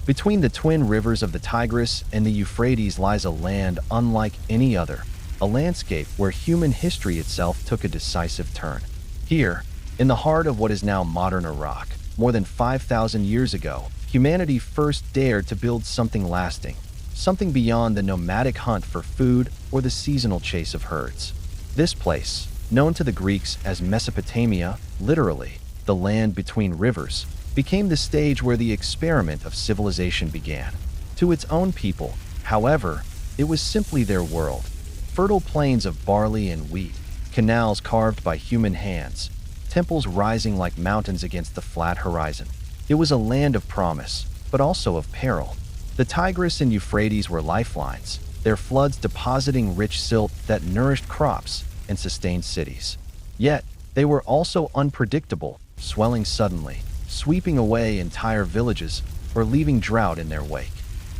Between the twin rivers of the Tigris and the Euphrates lies a land unlike any other, a landscape where human history itself took a decisive turn. Here, in the heart of what is now modern Iraq, more than 5,000 years ago, humanity first dared to build something lasting, something beyond the nomadic hunt for food or the seasonal chase of herds. This place, known to the Greeks as Mesopotamia, literally, the land between rivers, became the stage where the experiment of civilization began. To its own people, however, it was simply their world. Fertile plains of barley and wheat, canals carved by human hands, temples rising like mountains against the flat horizon. It was a land of promise, but also of peril. The Tigris and Euphrates were lifelines, their floods depositing rich silt that nourished crops and sustained cities. Yet, they were also unpredictable, swelling suddenly, sweeping away entire villages or leaving drought in their wake.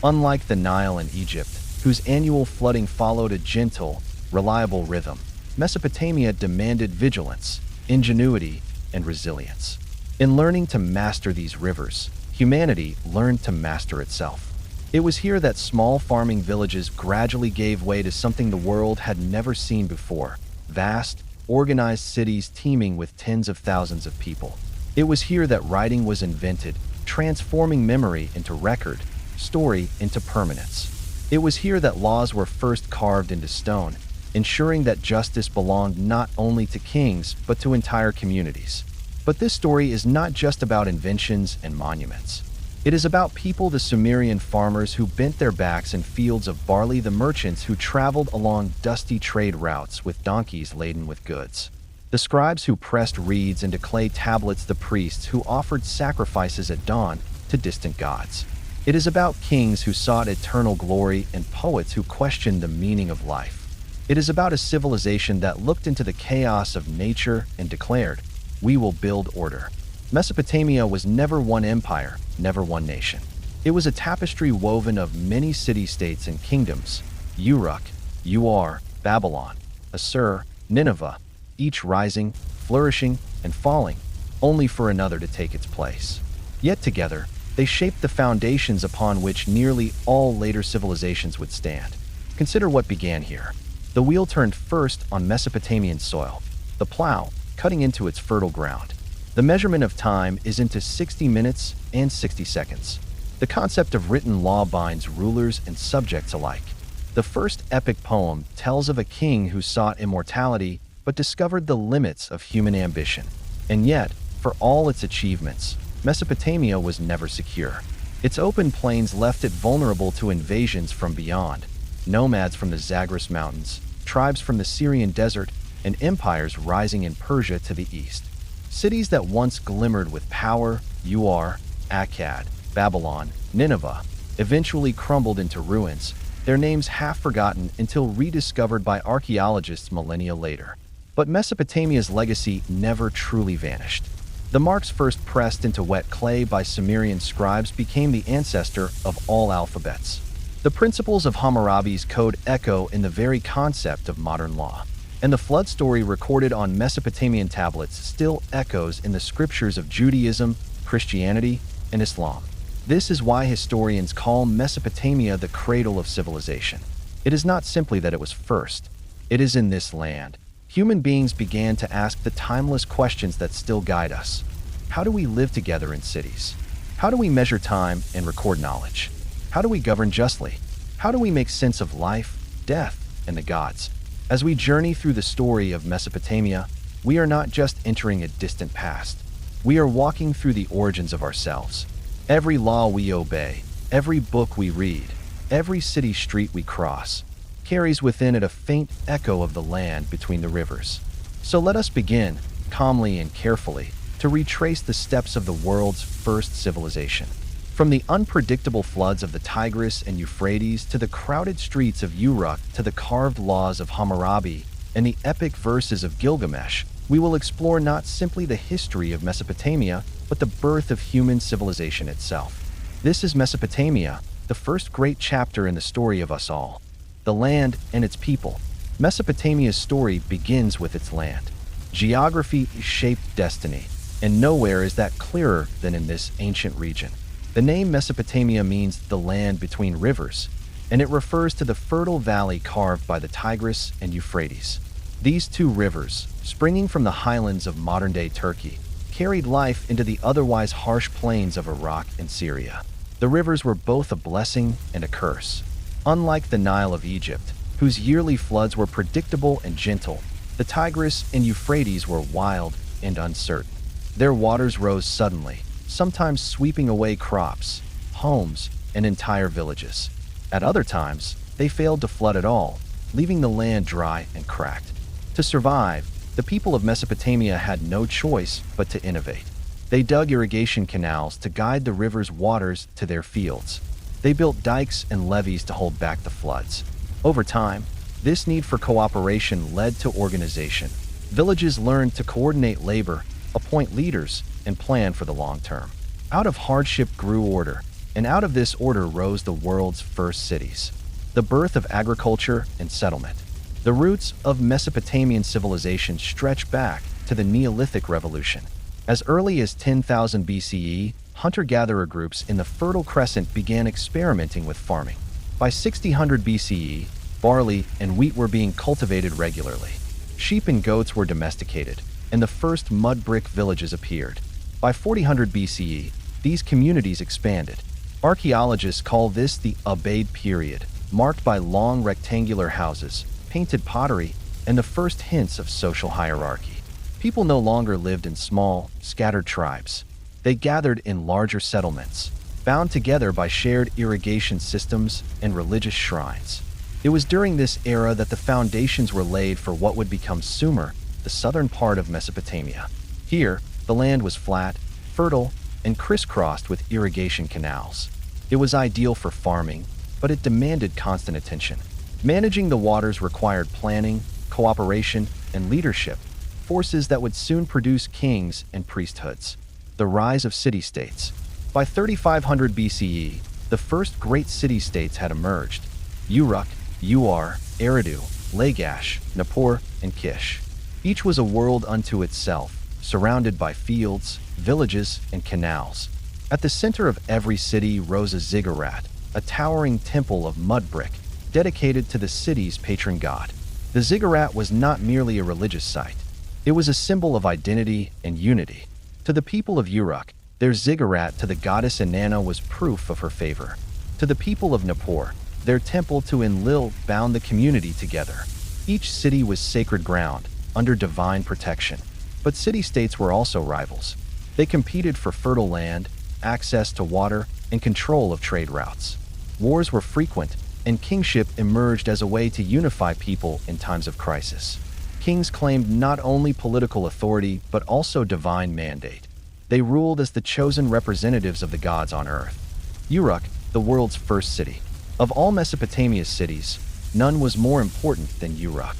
Unlike the Nile in Egypt, whose annual flooding followed a gentle, reliable rhythm, Mesopotamia demanded vigilance, ingenuity, and resilience. In learning to master these rivers, humanity learned to master itself. It was here that small farming villages gradually gave way to something the world had never seen before: vast, organized cities teeming with tens of thousands of people. It was here that writing was invented, transforming memory into record, story into permanence. It was here that laws were first carved into stone, ensuring that justice belonged not only to kings but to entire communities. But this story is not just about inventions and monuments. It is about people: the Sumerian farmers who bent their backs in fields of barley, the merchants who traveled along dusty trade routes with donkeys laden with goods, the scribes who pressed reeds into clay tablets, the priests who offered sacrifices at dawn to distant gods. It is about kings who sought eternal glory and poets who questioned the meaning of life. It is about a civilization that looked into the chaos of nature and declared, "We will build order." Mesopotamia was never one empire, never one nation. It was a tapestry woven of many city-states and kingdoms: Uruk, Babylon, Assur, Nineveh, each rising, flourishing, and falling, only for another to take its place. Yet together, they shaped the foundations upon which nearly all later civilizations would stand. Consider what began here. The wheel turned first on Mesopotamian soil, the plow cutting into its fertile ground. The measurement of time is into 60 minutes and 60 seconds. The concept of written law binds rulers and subjects alike. The first epic poem tells of a king who sought immortality but discovered the limits of human ambition. And yet, for all its achievements, Mesopotamia was never secure. Its open plains left it vulnerable to invasions from beyond: nomads from the Zagros Mountains, tribes from the Syrian desert, and empires rising in Persia to the east. Cities that once glimmered with power, Akkad, Babylon, Nineveh, eventually crumbled into ruins, their names half forgotten until rediscovered by archaeologists millennia later. But Mesopotamia's legacy never truly vanished. The marks first pressed into wet clay by Sumerian scribes became the ancestor of all alphabets. The principles of Hammurabi's code echo in the very concept of modern law. And the flood story recorded on Mesopotamian tablets still echoes in the scriptures of Judaism, Christianity, and Islam. This is why historians call Mesopotamia the cradle of civilization. It is not simply that it was first. It is in this land human beings began to ask the timeless questions that still guide us. How do we live together in cities? How do we measure time and record knowledge? How do we govern justly? How do we make sense of life, death, and the gods? As we journey through the story of Mesopotamia, we are not just entering a distant past. We are walking through the origins of ourselves. Every law we obey, every book we read, every city street we cross, carries within it a faint echo of the land between the rivers. So let us begin, calmly and carefully, to retrace the steps of the world's first civilization. From the unpredictable floods of the Tigris and Euphrates to the crowded streets of Uruk to the carved laws of Hammurabi and the epic verses of Gilgamesh, we will explore not simply the history of Mesopotamia, but the birth of human civilization itself. This is Mesopotamia, the first great chapter in the story of us all, the land and its people. Mesopotamia's story begins with its land. Geography shaped destiny, and nowhere is that clearer than in this ancient region. The name Mesopotamia means the land between rivers, and it refers to the fertile valley carved by the Tigris and Euphrates. These two rivers, springing from the highlands of modern-day Turkey, carried life into the otherwise harsh plains of Iraq and Syria. The rivers were both a blessing and a curse. Unlike the Nile of Egypt, whose yearly floods were predictable and gentle, the Tigris and Euphrates were wild and uncertain. Their waters rose suddenly, sometimes sweeping away crops, homes, and entire villages. At other times, they failed to flood at all, leaving the land dry and cracked. To survive, the people of Mesopotamia had no choice but to innovate. They dug irrigation canals to guide the river's waters to their fields. They built dikes and levees to hold back the floods. Over time, this need for cooperation led to organization. Villages learned to coordinate labor, appoint leaders, and plan for the long term. Out of hardship grew order, and out of this order rose the world's first cities. The birth of agriculture and settlement. The roots of Mesopotamian civilization stretch back to the Neolithic Revolution. As early as 10,000 BCE, hunter-gatherer groups in the Fertile Crescent began experimenting with farming. By 600 BCE, barley and wheat were being cultivated regularly. Sheep and goats were domesticated, and the first mud brick villages appeared. By 400 BCE, these communities expanded. Archaeologists call this the Ubaid period, marked by long rectangular houses, painted pottery, and the first hints of social hierarchy. People no longer lived in small, scattered tribes. They gathered in larger settlements, bound together by shared irrigation systems and religious shrines. It was during this era that the foundations were laid for what would become Sumer, the southern part of Mesopotamia. Here, the land was flat, fertile, and crisscrossed with irrigation canals. It was ideal for farming, but it demanded constant attention. Managing the waters required planning, cooperation, and leadership, forces that would soon produce kings and priesthoods. The rise of city-states. By 3500 BCE, the first great city-states had emerged: Uruk, Ur, Eridu, Lagash, Nippur, and Kish. Each was a world unto itself, surrounded by fields, villages, and canals. At the center of every city rose a ziggurat, a towering temple of mud brick, dedicated to the city's patron god. The ziggurat was not merely a religious site. It was a symbol of identity and unity. To the people of Uruk, their ziggurat to the goddess Inanna was proof of her favor. To the people of Nippur, their temple to Enlil bound the community together. Each city was sacred ground, under divine protection. But city-states were also rivals. They competed for fertile land, access to water, and control of trade routes. Wars were frequent, and kingship emerged as a way to unify people in times of crisis. Kings claimed not only political authority, but also divine mandate. They ruled as the chosen representatives of the gods on earth. Uruk, the world's first city. Of all Mesopotamia's cities, none was more important than Uruk.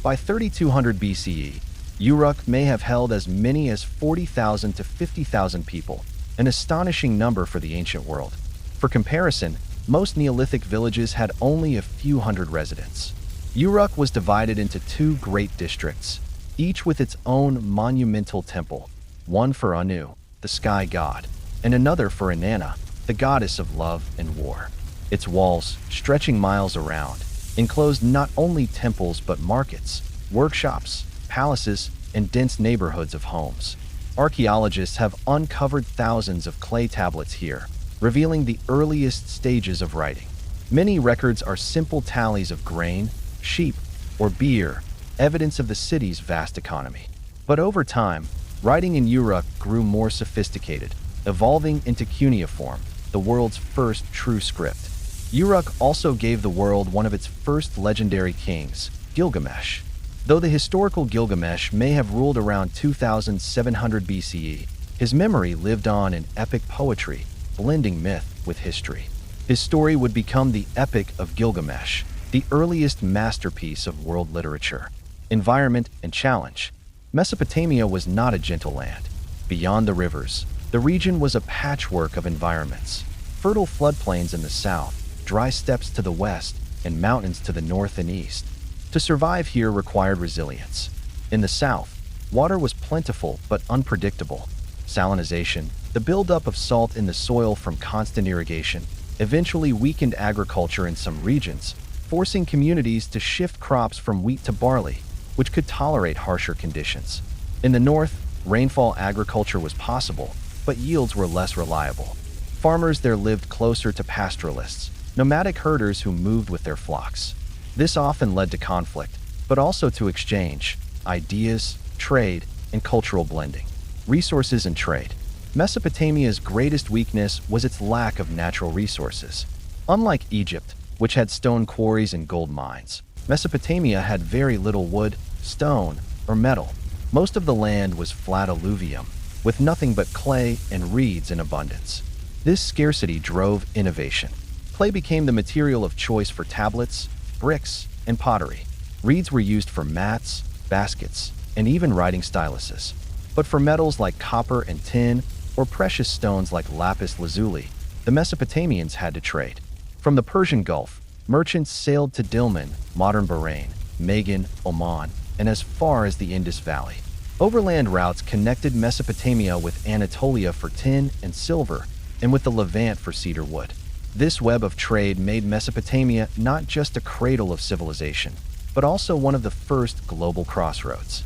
By 3200 BCE, Uruk may have held as many as 40,000 to 50,000 people, an astonishing number for the ancient world. For comparison, most Neolithic villages had only a few hundred residents. Uruk was divided into two great districts, each with its own monumental temple, one for Anu, the sky god, and another for Inanna, the goddess of love and war. Its walls, stretching miles around, enclosed not only temples but markets, workshops, palaces, and dense neighborhoods of homes. Archaeologists have uncovered thousands of clay tablets here, revealing the earliest stages of writing. Many records are simple tallies of grain, sheep, or beer, evidence of the city's vast economy. But over time, writing in Uruk grew more sophisticated, evolving into cuneiform, the world's first true script. Uruk also gave the world one of its first legendary kings, Gilgamesh. Though the historical Gilgamesh may have ruled around 2700 BCE, his memory lived on in epic poetry, blending myth with history. His story would become the Epic of Gilgamesh, the earliest masterpiece of world literature. Environment and challenge. Mesopotamia was not a gentle land. Beyond the rivers, the region was a patchwork of environments. Fertile floodplains in the south, dry steppes to the west, and mountains to the north and east. To survive here required resilience. In the south, water was plentiful but unpredictable. Salinization, The buildup of salt in the soil from constant irrigation eventually weakened agriculture in some regions, forcing communities to shift crops from wheat to barley, which could tolerate harsher conditions. In the north, rainfall agriculture was possible, but yields were less reliable. Farmers there lived closer to pastoralists, nomadic herders who moved with their flocks. This often led to conflict, but also to exchange, ideas, trade, and cultural blending. Resources and trade. Mesopotamia's greatest weakness was its lack of natural resources. Unlike Egypt, which had stone quarries and gold mines, Mesopotamia had very little wood, stone, or metal. Most of the land was flat alluvium, with nothing but clay and reeds in abundance. This scarcity drove innovation. Clay became the material of choice for tablets, bricks, and pottery. Reeds were used for mats, baskets, and even writing styluses. But for metals like copper and tin, or precious stones like lapis lazuli, the Mesopotamians had to trade. From the Persian Gulf, merchants sailed to Dilmun, modern Bahrain, Magan, Oman, and as far as the Indus Valley. Overland routes connected Mesopotamia with Anatolia for tin and silver, and with the Levant for cedar wood. This web of trade made Mesopotamia not just a cradle of civilization, but also one of the first global crossroads.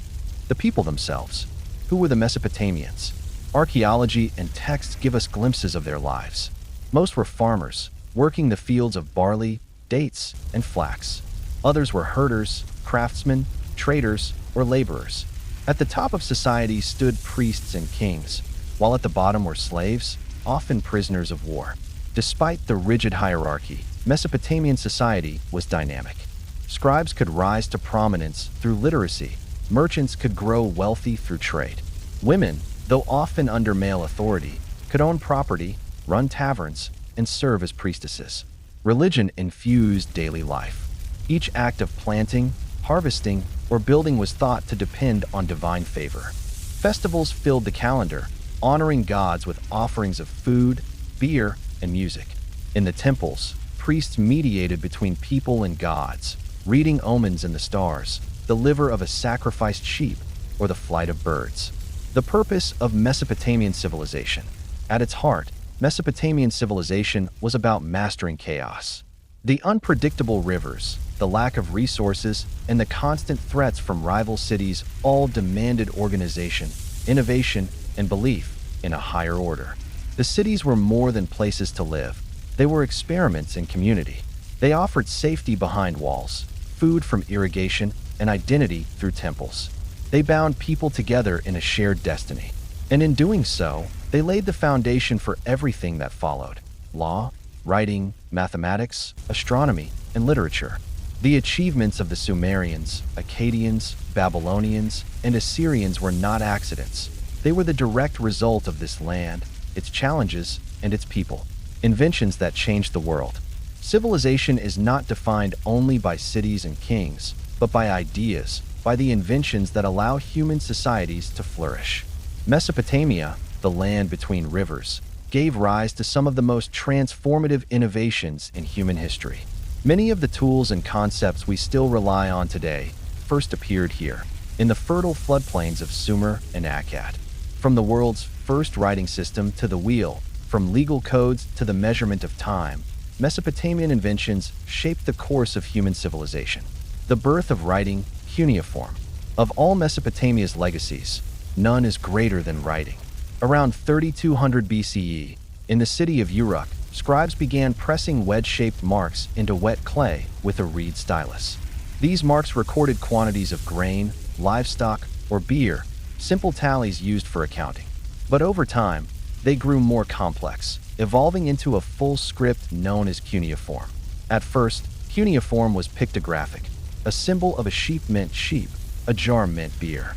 The people themselves. Who were the Mesopotamians? Archaeology and texts give us glimpses of their lives. Most were farmers, working the fields of barley, dates, and flax. Others were herders, craftsmen, traders, or laborers. At the top of society stood priests and kings, while at the bottom were slaves, often prisoners of war. Despite the rigid hierarchy, Mesopotamian society was dynamic. Scribes could rise to prominence through literacy. Merchants could grow wealthy through trade. Women, though often under male authority, could own property, run taverns, and serve as priestesses. Religion infused daily life. Each act of planting, harvesting, or building was thought to depend on divine favor. Festivals filled the calendar, honoring gods with offerings of food, beer, and music. In the temples, priests mediated between people and gods, reading omens in the stars, the liver of a sacrificed sheep, or the flight of birds. The purpose of Mesopotamian civilization. At its heart, Mesopotamian civilization was about mastering chaos. The unpredictable rivers, the lack of resources, and the constant threats from rival cities all demanded organization, innovation, and belief in a higher order. The cities were more than places to live. They were experiments in community. They offered safety behind walls, food from irrigation, and identity through temples. They bound people together in a shared destiny. And in doing so, they laid the foundation for everything that followed: law, writing, mathematics, astronomy, and literature. The achievements of the Sumerians, Akkadians, Babylonians, and Assyrians were not accidents. They were the direct result of this land, its challenges, and its people. Inventions that changed the world. Civilization is not defined only by cities and kings, but by ideas, by the inventions that allow human societies to flourish. Mesopotamia, the land between rivers, gave rise to some of the most transformative innovations in human history. Many of the tools and concepts we still rely on today first appeared here, in the fertile floodplains of Sumer and Akkad. From the world's first writing system to the wheel, from legal codes to the measurement of time, Mesopotamian inventions shaped the course of human civilization. The birth of writing, cuneiform. Of all Mesopotamia's legacies, none is greater than writing. Around 3200 BCE, in the city of Uruk, scribes began pressing wedge-shaped marks into wet clay with a reed stylus. These marks recorded quantities of grain, livestock, or beer, simple tallies used for accounting. But over time, they grew more complex, evolving into a full script known as cuneiform. At first, cuneiform was pictographic. A symbol of a sheep meant sheep, a jar meant beer.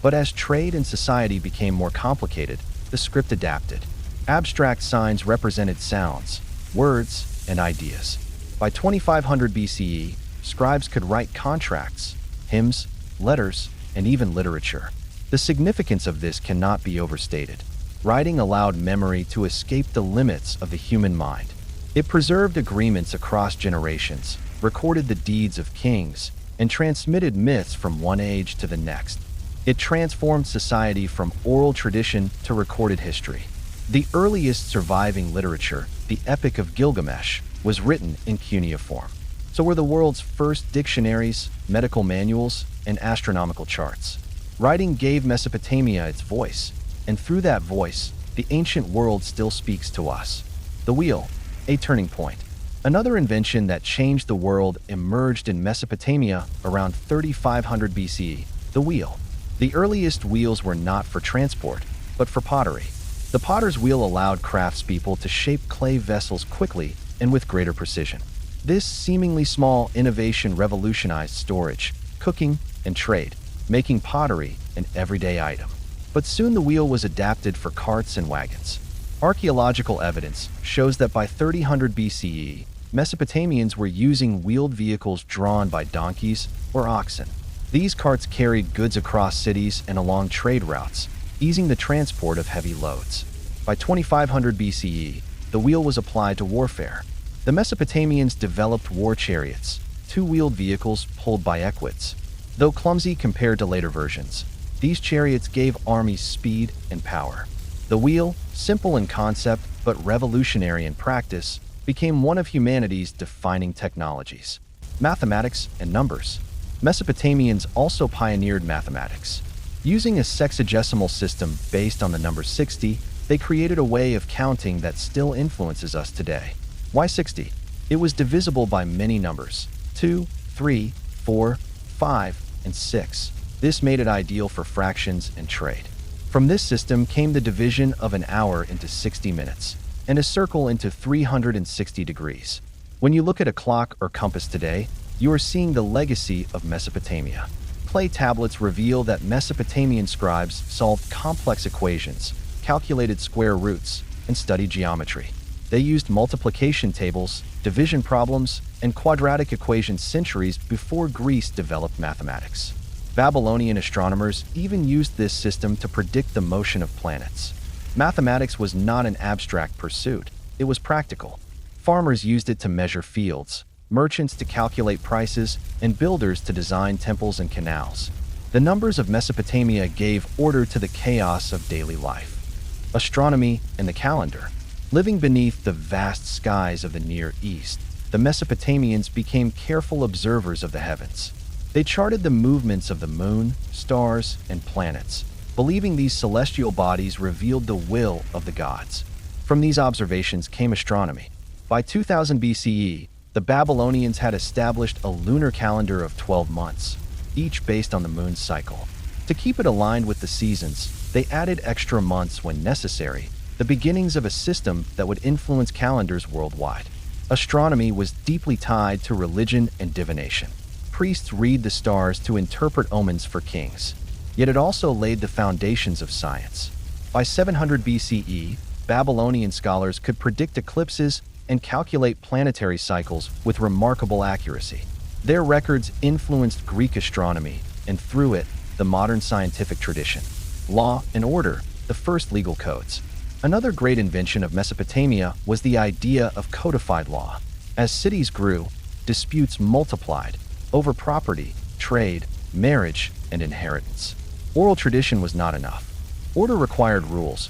But as trade and society became more complicated, the script adapted. Abstract signs represented sounds, words, and ideas. By 2500 BCE, scribes could write contracts, hymns, letters, and even literature. The significance of this cannot be overstated. Writing allowed memory to escape the limits of the human mind. It preserved agreements across generations, recorded the deeds of kings, and transmitted myths from one age to the next. It transformed society from oral tradition to recorded history. The earliest surviving literature, the Epic of Gilgamesh, was written in cuneiform. So were the world's first dictionaries, medical manuals, and astronomical charts. Writing gave Mesopotamia its voice, and through that voice, the ancient world still speaks to us. The wheel, a turning point. Another invention that changed the world emerged in Mesopotamia around 3500 BCE, the wheel. The earliest wheels were not for transport, but for pottery. The potter's wheel allowed craftspeople to shape clay vessels quickly and with greater precision. This seemingly small innovation revolutionized storage, cooking, and trade, making pottery an everyday item. But soon the wheel was adapted for carts and wagons. Archaeological evidence shows that by 3000 BCE, Mesopotamians were using wheeled vehicles drawn by donkeys or oxen. These carts carried goods across cities and along trade routes, easing the transport of heavy loads. By 2500 BCE, the wheel was applied to warfare. The Mesopotamians developed war chariots, two-wheeled vehicles pulled by equids. Though clumsy compared to later versions, these chariots gave armies speed and power. The wheel, simple in concept but revolutionary in practice, became one of humanity's defining technologies. Mathematics and numbers. Mesopotamians also pioneered mathematics. Using a sexagesimal system based on the number 60, they created a way of counting that still influences us today. Why 60? It was divisible by many numbers: 2, 3, 4, 5, and 6. This made it ideal for fractions and trade. From this system came the division of an hour into 60 minutes, and a circle into 360 degrees. When you look at a clock or compass today, you are seeing the legacy of Mesopotamia. Clay tablets reveal that Mesopotamian scribes solved complex equations, calculated square roots, and studied geometry. They used multiplication tables, division problems, and quadratic equations centuries before Greece developed mathematics. Babylonian astronomers even used this system to predict the motion of planets. Mathematics was not an abstract pursuit, it was practical. Farmers used it to measure fields, merchants to calculate prices, and builders to design temples and canals. The numbers of Mesopotamia gave order to the chaos of daily life. Astronomy and the calendar. Living beneath the vast skies of the Near East, the Mesopotamians became careful observers of the heavens. They charted the movements of the moon, stars, and planets, believing these celestial bodies revealed the will of the gods. From these observations came astronomy. By 2000 BCE, the Babylonians had established a lunar calendar of 12 months, each based on the moon's cycle. To keep it aligned with the seasons, they added extra months when necessary, the beginnings of a system that would influence calendars worldwide. Astronomy was deeply tied to religion and divination. Priests read the stars to interpret omens for kings, yet it also laid the foundations of science. By 700 BCE, Babylonian scholars could predict eclipses and calculate planetary cycles with remarkable accuracy. Their records influenced Greek astronomy, and through it, the modern scientific tradition. Law and order, the first legal codes. Another great invention of Mesopotamia was the idea of codified law. As cities grew, disputes multiplied over property, trade, marriage, and inheritance. Oral tradition was not enough. Order required rules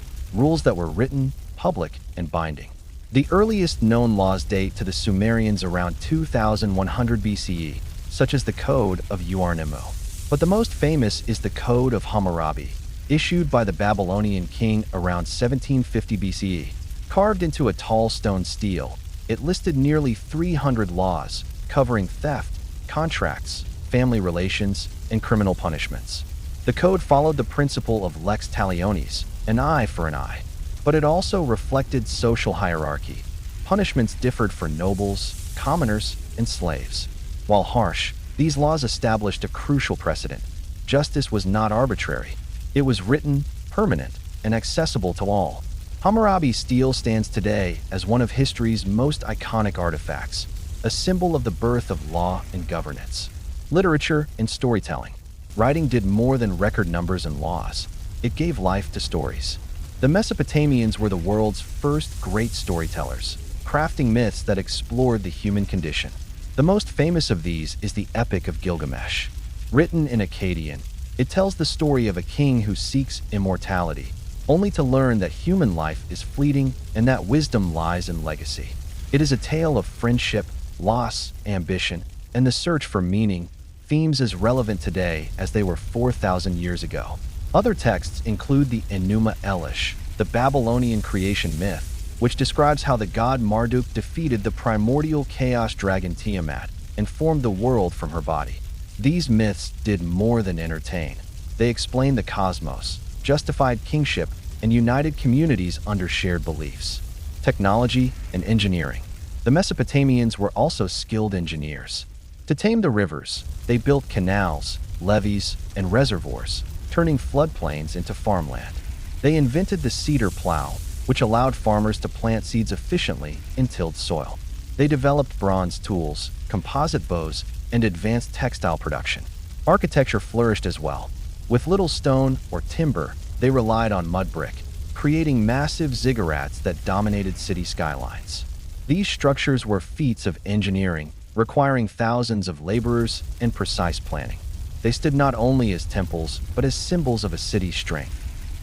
that were written, public, and binding. The earliest known laws date to the Sumerians around 2100 BCE, such as the Code of Uruk. But the most famous is the Code of Hammurabi, issued by the Babylonian king around 1750 BCE. Carved into a tall stone stele, it listed nearly 300 laws covering theft, contracts, family relations, and criminal punishments. The code followed the principle of lex talionis, an eye for an eye, but it also reflected social hierarchy. Punishments differed for nobles, commoners, and slaves. While harsh, these laws established a crucial precedent. Justice was not arbitrary. It was written, permanent, and accessible to all. Hammurabi's stele stands today as one of history's most iconic artifacts, a symbol of the birth of law and governance. Literature and storytelling. Writing did more than record numbers and laws. It gave life to stories. The Mesopotamians were the world's first great storytellers, crafting myths that explored the human condition. The most famous of these is the Epic of Gilgamesh. Written in Akkadian, it tells the story of a king who seeks immortality, only to learn that human life is fleeting and that wisdom lies in legacy. It is a tale of friendship, loss, ambition, and the search for meaning, themes as relevant today as they were 4,000 years ago. Other texts include the Enuma Elish, the Babylonian creation myth, which describes how the god Marduk defeated the primordial chaos dragon Tiamat and formed the world from her body. These myths did more than entertain. They explained the cosmos, justified kingship, and united communities under shared beliefs. Technology and engineering. The Mesopotamians were also skilled engineers. To tame the rivers, they built canals, levees, and reservoirs, turning floodplains into farmland. They invented the cedar plow, which allowed farmers to plant seeds efficiently in tilled soil. They developed bronze tools, composite bows, and advanced textile production. Architecture flourished as well. With little stone or timber, they relied on mud brick, creating massive ziggurats that dominated city skylines. These structures were feats of engineering, requiring thousands of laborers and precise planning. They stood not only as temples, but as symbols of a city's strength.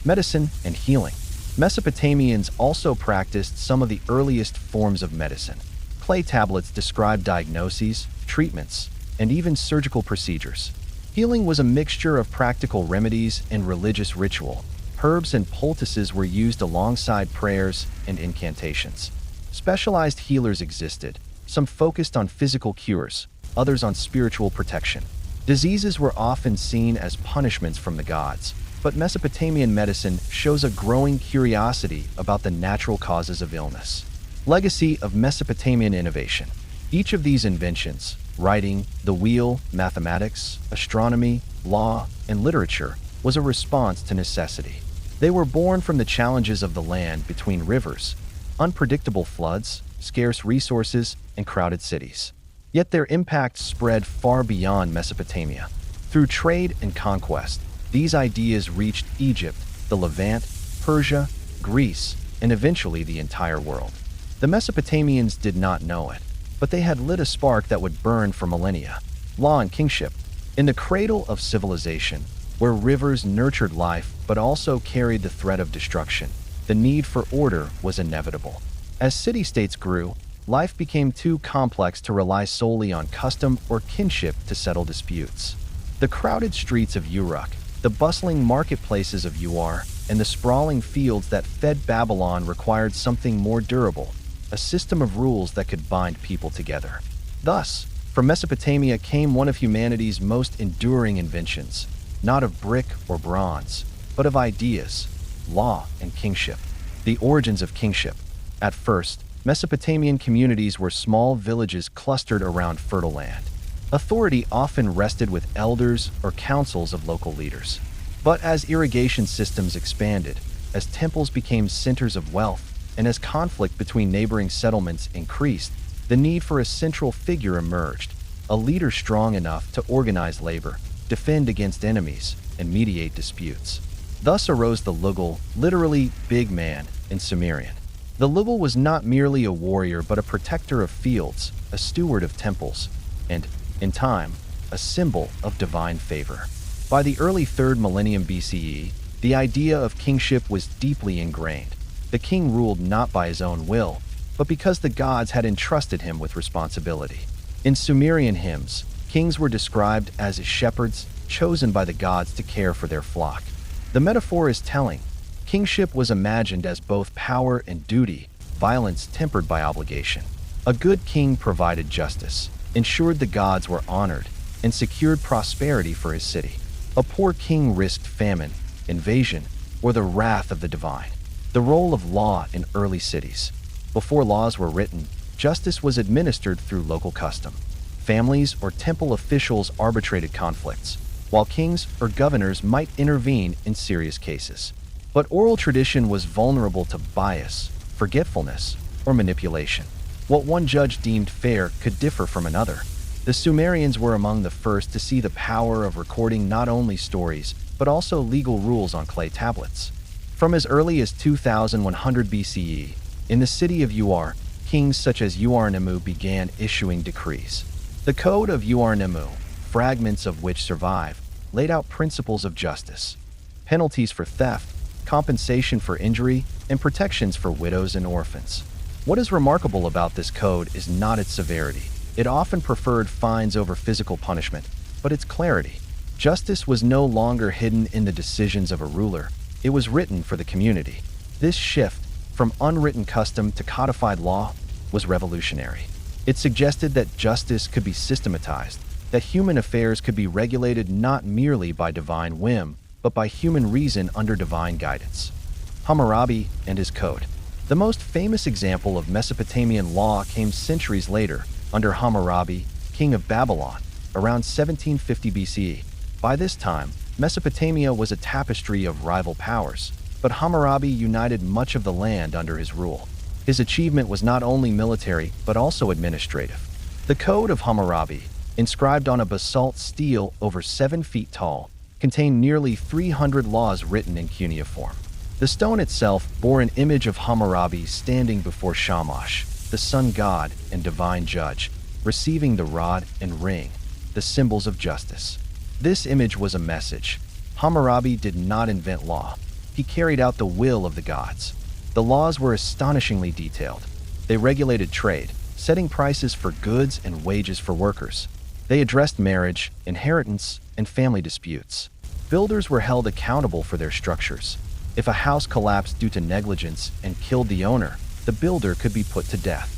Medicine and healing. Mesopotamians also practiced some of the earliest forms of medicine. Clay tablets describe diagnoses, treatments, and even surgical procedures. Healing was a mixture of practical remedies and religious ritual. Herbs and poultices were used alongside prayers and incantations. Specialized healers existed, some focused on physical cures, others on spiritual protection. Diseases were often seen as punishments from the gods, but Mesopotamian medicine shows a growing curiosity about the natural causes of illness. Legacy of Mesopotamian innovation. Each of these inventions, writing, the wheel, mathematics, astronomy, law, and literature, was a response to necessity. They were born from the challenges of the land between rivers, unpredictable floods, scarce resources, and crowded cities. Yet their impact spread far beyond Mesopotamia. Through trade and conquest, these ideas reached Egypt, the Levant, Persia, Greece, and eventually the entire world. The Mesopotamians did not know it, but they had lit a spark that would burn for millennia. Law and kingship. In the cradle of civilization, where rivers nurtured life but also carried the threat of destruction, the need for order was inevitable. As city-states grew, life became too complex to rely solely on custom or kinship to settle disputes. The crowded streets of Uruk, the bustling marketplaces of Ur, and the sprawling fields that fed Babylon required something more durable, a system of rules that could bind people together. Thus, from Mesopotamia came one of humanity's most enduring inventions, not of brick or bronze, but of ideas, law, and kingship. The origins of kingship. At first, Mesopotamian communities were small villages clustered around fertile land. Authority often rested with elders or councils of local leaders. But as irrigation systems expanded, as temples became centers of wealth, and as conflict between neighboring settlements increased, the need for a central figure emerged, a leader strong enough to organize labor, defend against enemies, and mediate disputes. Thus arose the Lugal, literally big man, in Sumerian. The Lugal was not merely a warrior but a protector of fields, a steward of temples, and, in time, a symbol of divine favor. By the early 3rd millennium BCE, the idea of kingship was deeply ingrained. The king ruled not by his own will, but because the gods had entrusted him with responsibility. In Sumerian hymns, kings were described as shepherds chosen by the gods to care for their flock. The metaphor is telling. Kingship was imagined as both power and duty, violence tempered by obligation. A good king provided justice, ensured the gods were honored, and secured prosperity for his city. A poor king risked famine, invasion, or the wrath of the divine. The role of law in early cities. Before laws were written, justice was administered through local custom. Families or temple officials arbitrated conflicts, while kings or governors might intervene in serious cases. But oral tradition was vulnerable to bias, forgetfulness, or manipulation. What one judge deemed fair could differ from another. The Sumerians were among the first to see the power of recording not only stories, but also legal rules on clay tablets. From as early as 2100 BCE, in the city of Ur, kings such as Ur-Nemu began issuing decrees. The Code of Ur-Nemu, fragments of which survive, laid out principles of justice, penalties for theft, compensation for injury, and protections for widows and orphans. What is remarkable about this code is not its severity. It often preferred fines over physical punishment, but its clarity. Justice was no longer hidden in the decisions of a ruler. It was written for the community. This shift, from unwritten custom to codified law, was revolutionary. It suggested that justice could be systematized, that human affairs could be regulated not merely by divine whim, but by human reason under divine guidance. Hammurabi and his code. The most famous example of Mesopotamian law came centuries later, under Hammurabi, king of Babylon, around 1750 BCE. By this time, Mesopotamia was a tapestry of rival powers, but Hammurabi united much of the land under his rule. His achievement was not only military, but also administrative. The Code of Hammurabi, inscribed on a basalt stele over 7 feet tall, contained nearly 300 laws written in cuneiform. The stone itself bore an image of Hammurabi standing before Shamash, the sun god and divine judge, receiving the rod and ring, the symbols of justice. This image was a message. Hammurabi did not invent law. He carried out the will of the gods. The laws were astonishingly detailed. They regulated trade, setting prices for goods and wages for workers. They addressed marriage, inheritance, and family disputes. Builders were held accountable for their structures. If a house collapsed due to negligence and killed the owner, the builder could be put to death.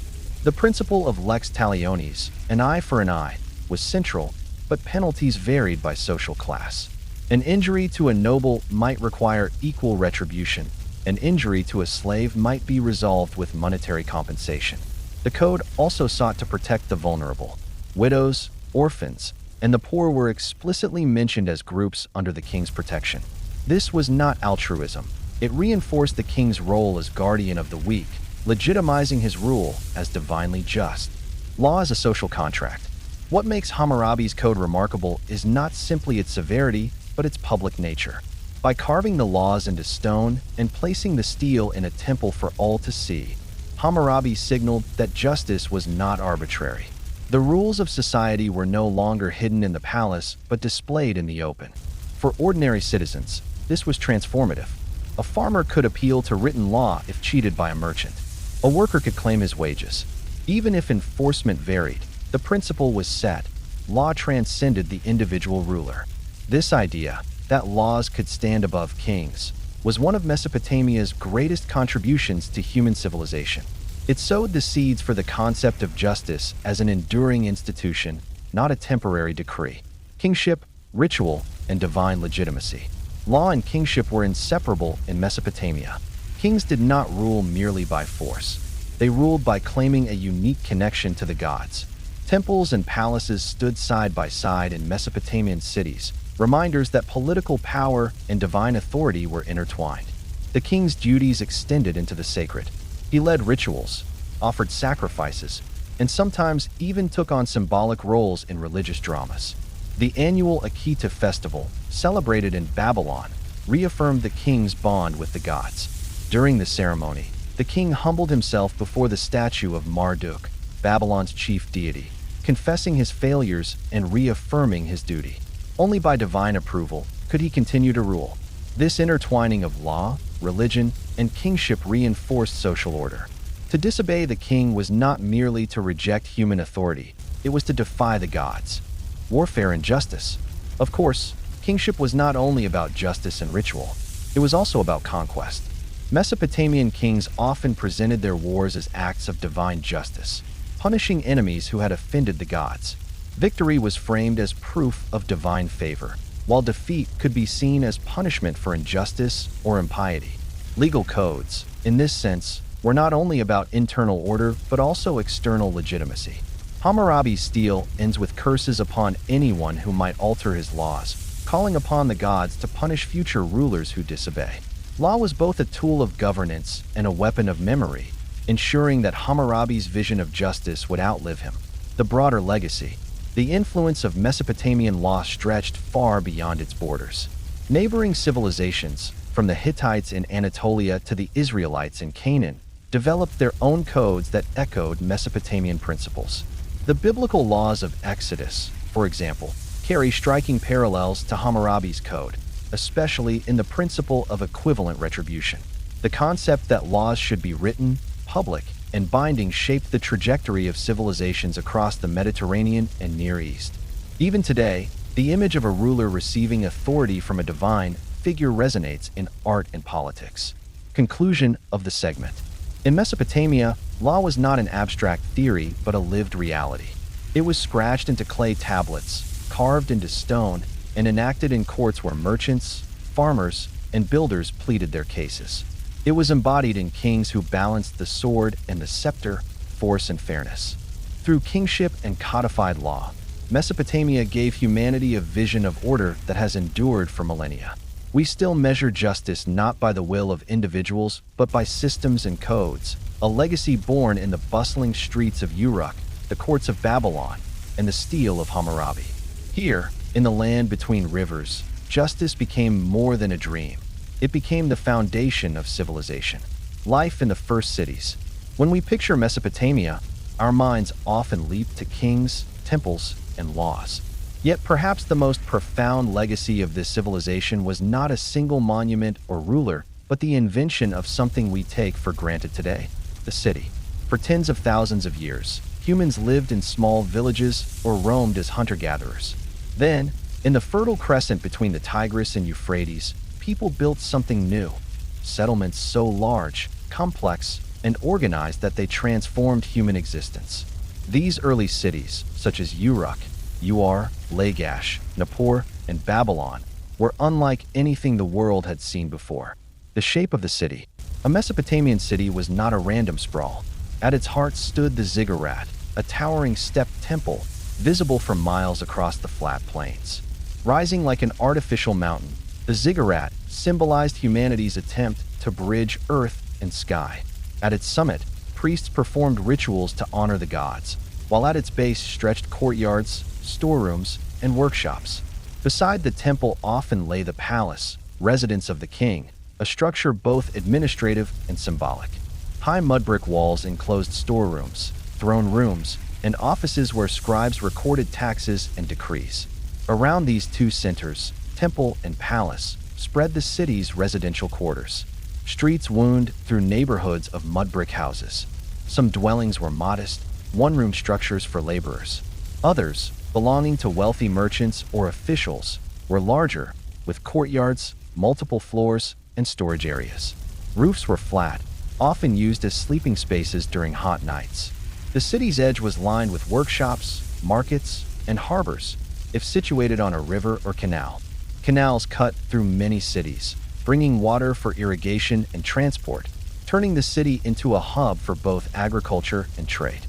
The principle of lex talionis, an eye for an eye, was central, but penalties varied by social class. An injury to a noble might require equal retribution. An injury to a slave might be resolved with monetary compensation. The code also sought to protect the vulnerable. Widows, orphans, and the poor were explicitly mentioned as groups under the king's protection. This was not altruism. It reinforced the king's role as guardian of the weak, legitimizing his rule as divinely just. Law is a social contract. What makes Hammurabi's code remarkable is not simply its severity, but its public nature. By carving the laws into stone and placing the stele in a temple for all to see, Hammurabi signaled that justice was not arbitrary. The rules of society were no longer hidden in the palace, but displayed in the open. For ordinary citizens, this was transformative. A farmer could appeal to written law if cheated by a merchant. A worker could claim his wages. Even if enforcement varied, the principle was set. Law transcended the individual ruler. This idea, that laws could stand above kings, was one of Mesopotamia's greatest contributions to human civilization. It sowed the seeds for the concept of justice as an enduring institution, not a temporary decree. Kingship, ritual, and divine legitimacy. Law and kingship were inseparable in Mesopotamia. Kings did not rule merely by force. They ruled by claiming a unique connection to the gods. Temples and palaces stood side by side in Mesopotamian cities, reminders that political power and divine authority were intertwined. The king's duties extended into the sacred. He led rituals, offered sacrifices, and sometimes even took on symbolic roles in religious dramas. The annual Akita festival, celebrated in Babylon, reaffirmed the king's bond with the gods. During the ceremony, the king humbled himself before the statue of Marduk, Babylon's chief deity, confessing his failures and reaffirming his duty. Only by divine approval could he continue to rule. This intertwining of law, religion, and kingship reinforced social order. To disobey the king was not merely to reject human authority, it was to defy the gods. Warfare and justice. Of course, kingship was not only about justice and ritual, it was also about conquest. Mesopotamian kings often presented their wars as acts of divine justice, punishing enemies who had offended the gods. Victory was framed as proof of divine favor, while defeat could be seen as punishment for injustice or impiety. Legal codes, in this sense, were not only about internal order but also external legitimacy. Hammurabi's stele ends with curses upon anyone who might alter his laws, calling upon the gods to punish future rulers who disobey. Law was both a tool of governance and a weapon of memory, ensuring that Hammurabi's vision of justice would outlive him. The broader legacy. The influence of Mesopotamian law stretched far beyond its borders. Neighboring civilizations, from the Hittites in Anatolia to the Israelites in Canaan, developed their own codes that echoed Mesopotamian principles. The biblical laws of Exodus, for example, carry striking parallels to Hammurabi's code. especially in the principle of equivalent retribution. The concept that laws should be written, public, and binding shaped the trajectory of civilizations across the Mediterranean and Near East. Even today, the image of a ruler receiving authority from a divine figure resonates in art and politics. Conclusion of the segment. In Mesopotamia, law was not an abstract theory but a lived reality. It was scratched into clay tablets, carved into stone, and enacted in courts where merchants, farmers, and builders pleaded their cases. It was embodied in kings who balanced the sword and the scepter, force and fairness. Through kingship and codified law, Mesopotamia gave humanity a vision of order that has endured for millennia. We still measure justice not by the will of individuals, but by systems and codes, a legacy born in the bustling streets of Uruk, the courts of Babylon, and the steel of Hammurabi. Here, in the land between rivers, justice became more than a dream. It became the foundation of civilization. Life in the first cities. When we picture Mesopotamia, our minds often leap to kings, temples, and laws. Yet perhaps the most profound legacy of this civilization was not a single monument or ruler, but the invention of something we take for granted today, the city. For tens of thousands of years, humans lived in small villages or roamed as hunter-gatherers. Then, in the Fertile Crescent between the Tigris and Euphrates, people built something new. Settlements so large, complex, and organized that they transformed human existence. These early cities, such as Uruk, Ur, Lagash, Nippur, and Babylon, were unlike anything the world had seen before. The shape of the city. A Mesopotamian city was not a random sprawl. At its heart stood the ziggurat, a towering stepped temple, visible for miles across the flat plains. Rising like an artificial mountain, the ziggurat symbolized humanity's attempt to bridge earth and sky. At its summit, priests performed rituals to honor the gods, while at its base stretched courtyards, storerooms, and workshops. Beside the temple often lay the palace, residence of the king, a structure both administrative and symbolic. High mud brick walls enclosed storerooms, throne rooms, and offices where scribes recorded taxes and decrees. Around these two centers, temple and palace, spread the city's residential quarters. Streets wound through neighborhoods of mud brick houses. Some dwellings were modest, one-room structures for laborers. Others, belonging to wealthy merchants or officials, were larger, with courtyards, multiple floors, and storage areas. Roofs were flat, often used as sleeping spaces during hot nights. The city's edge was lined with workshops, markets, and harbors, if situated on a river or canal. Canals cut through many cities, bringing water for irrigation and transport, turning the city into a hub for both agriculture and trade.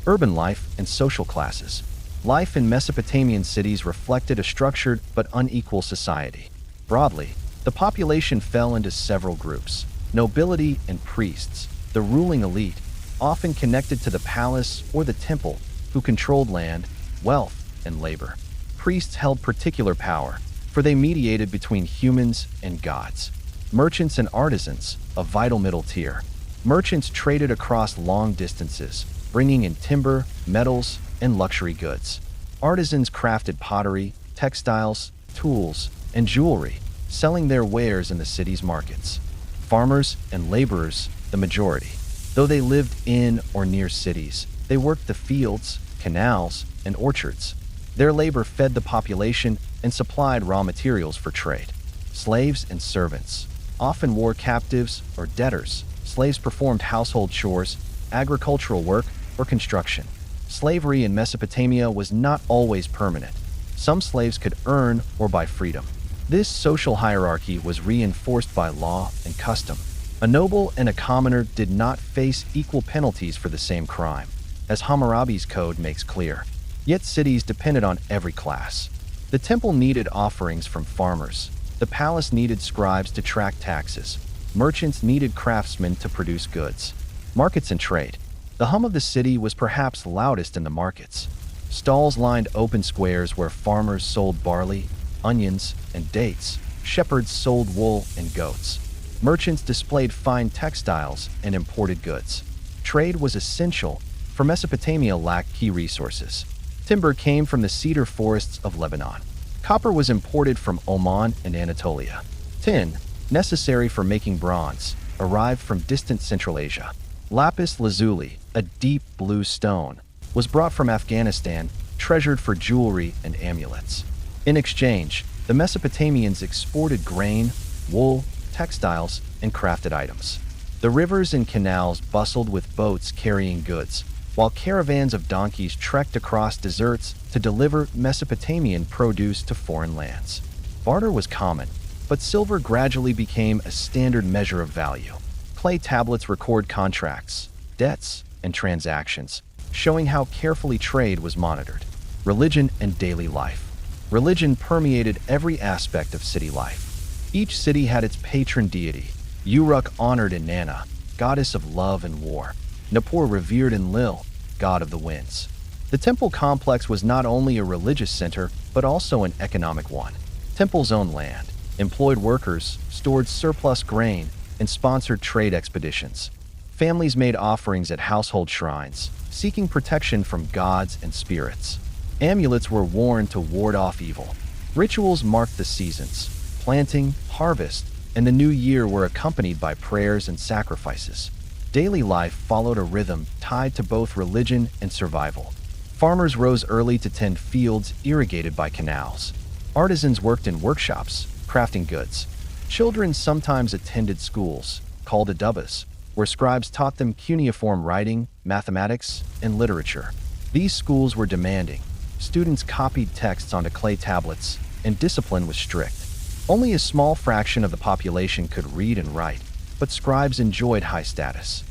Urban life and social classes. Life in Mesopotamian cities reflected a structured but unequal society. Broadly, the population fell into several groups: nobility and priests, the ruling elite, often connected to the palace or the temple, who controlled land, wealth, and labor. Priests held particular power, for they mediated between humans and gods. Merchants and artisans, a vital middle tier. Merchants traded across long distances, bringing in timber, metals, and luxury goods. Artisans crafted pottery, textiles, tools, and jewelry, selling their wares in the city's markets. Farmers and laborers, the majority. Though they lived in or near cities, they worked the fields, canals, and orchards. Their labor fed the population and supplied raw materials for trade. Slaves and servants, often war captives or debtors. Slaves performed household chores, agricultural work, or construction. Slavery in Mesopotamia was not always permanent. Some slaves could earn or buy freedom. This social hierarchy was reinforced by law and custom. A noble and a commoner did not face equal penalties for the same crime, as Hammurabi's code makes clear. Yet cities depended on every class. The temple needed offerings from farmers. The palace needed scribes to track taxes. Merchants needed craftsmen to produce goods. Markets and trade. The hum of the city was perhaps loudest in the markets. Stalls lined open squares where farmers sold barley, onions, and dates. Shepherds sold wool and goats. Merchants displayed fine textiles and imported goods. Trade was essential, for Mesopotamia lacked key resources. Timber came from the cedar forests of Lebanon. Copper was imported from Oman and Anatolia. Tin, necessary for making bronze, arrived from distant Central Asia. Lapis lazuli, a deep blue stone, was brought from Afghanistan, treasured for jewelry and amulets. In exchange, the Mesopotamians exported grain, wool, textiles, and crafted items. The rivers and canals bustled with boats carrying goods, while caravans of donkeys trekked across deserts to deliver Mesopotamian produce to foreign lands. Barter was common, but silver gradually became a standard measure of value. Clay tablets record contracts, debts, and transactions, showing how carefully trade was monitored. Religion and daily life. Religion permeated every aspect of city life. Each city had its patron deity. Uruk honored Inanna, goddess of love and war. Nippur revered Enlil, god of the winds. The temple complex was not only a religious center, but also an economic one. Temples owned land, employed workers, stored surplus grain, and sponsored trade expeditions. Families made offerings at household shrines, seeking protection from gods and spirits. Amulets were worn to ward off evil. Rituals marked the seasons. Planting, harvest, and the new year were accompanied by prayers and sacrifices. Daily life followed a rhythm tied to both religion and survival. Farmers rose early to tend fields irrigated by canals. Artisans worked in workshops, crafting goods. Children sometimes attended schools, called adubas, where scribes taught them cuneiform writing, mathematics, and literature. These schools were demanding. Students copied texts onto clay tablets, and discipline was strict. Only a small fraction of the population could read and write, but scribes enjoyed high status.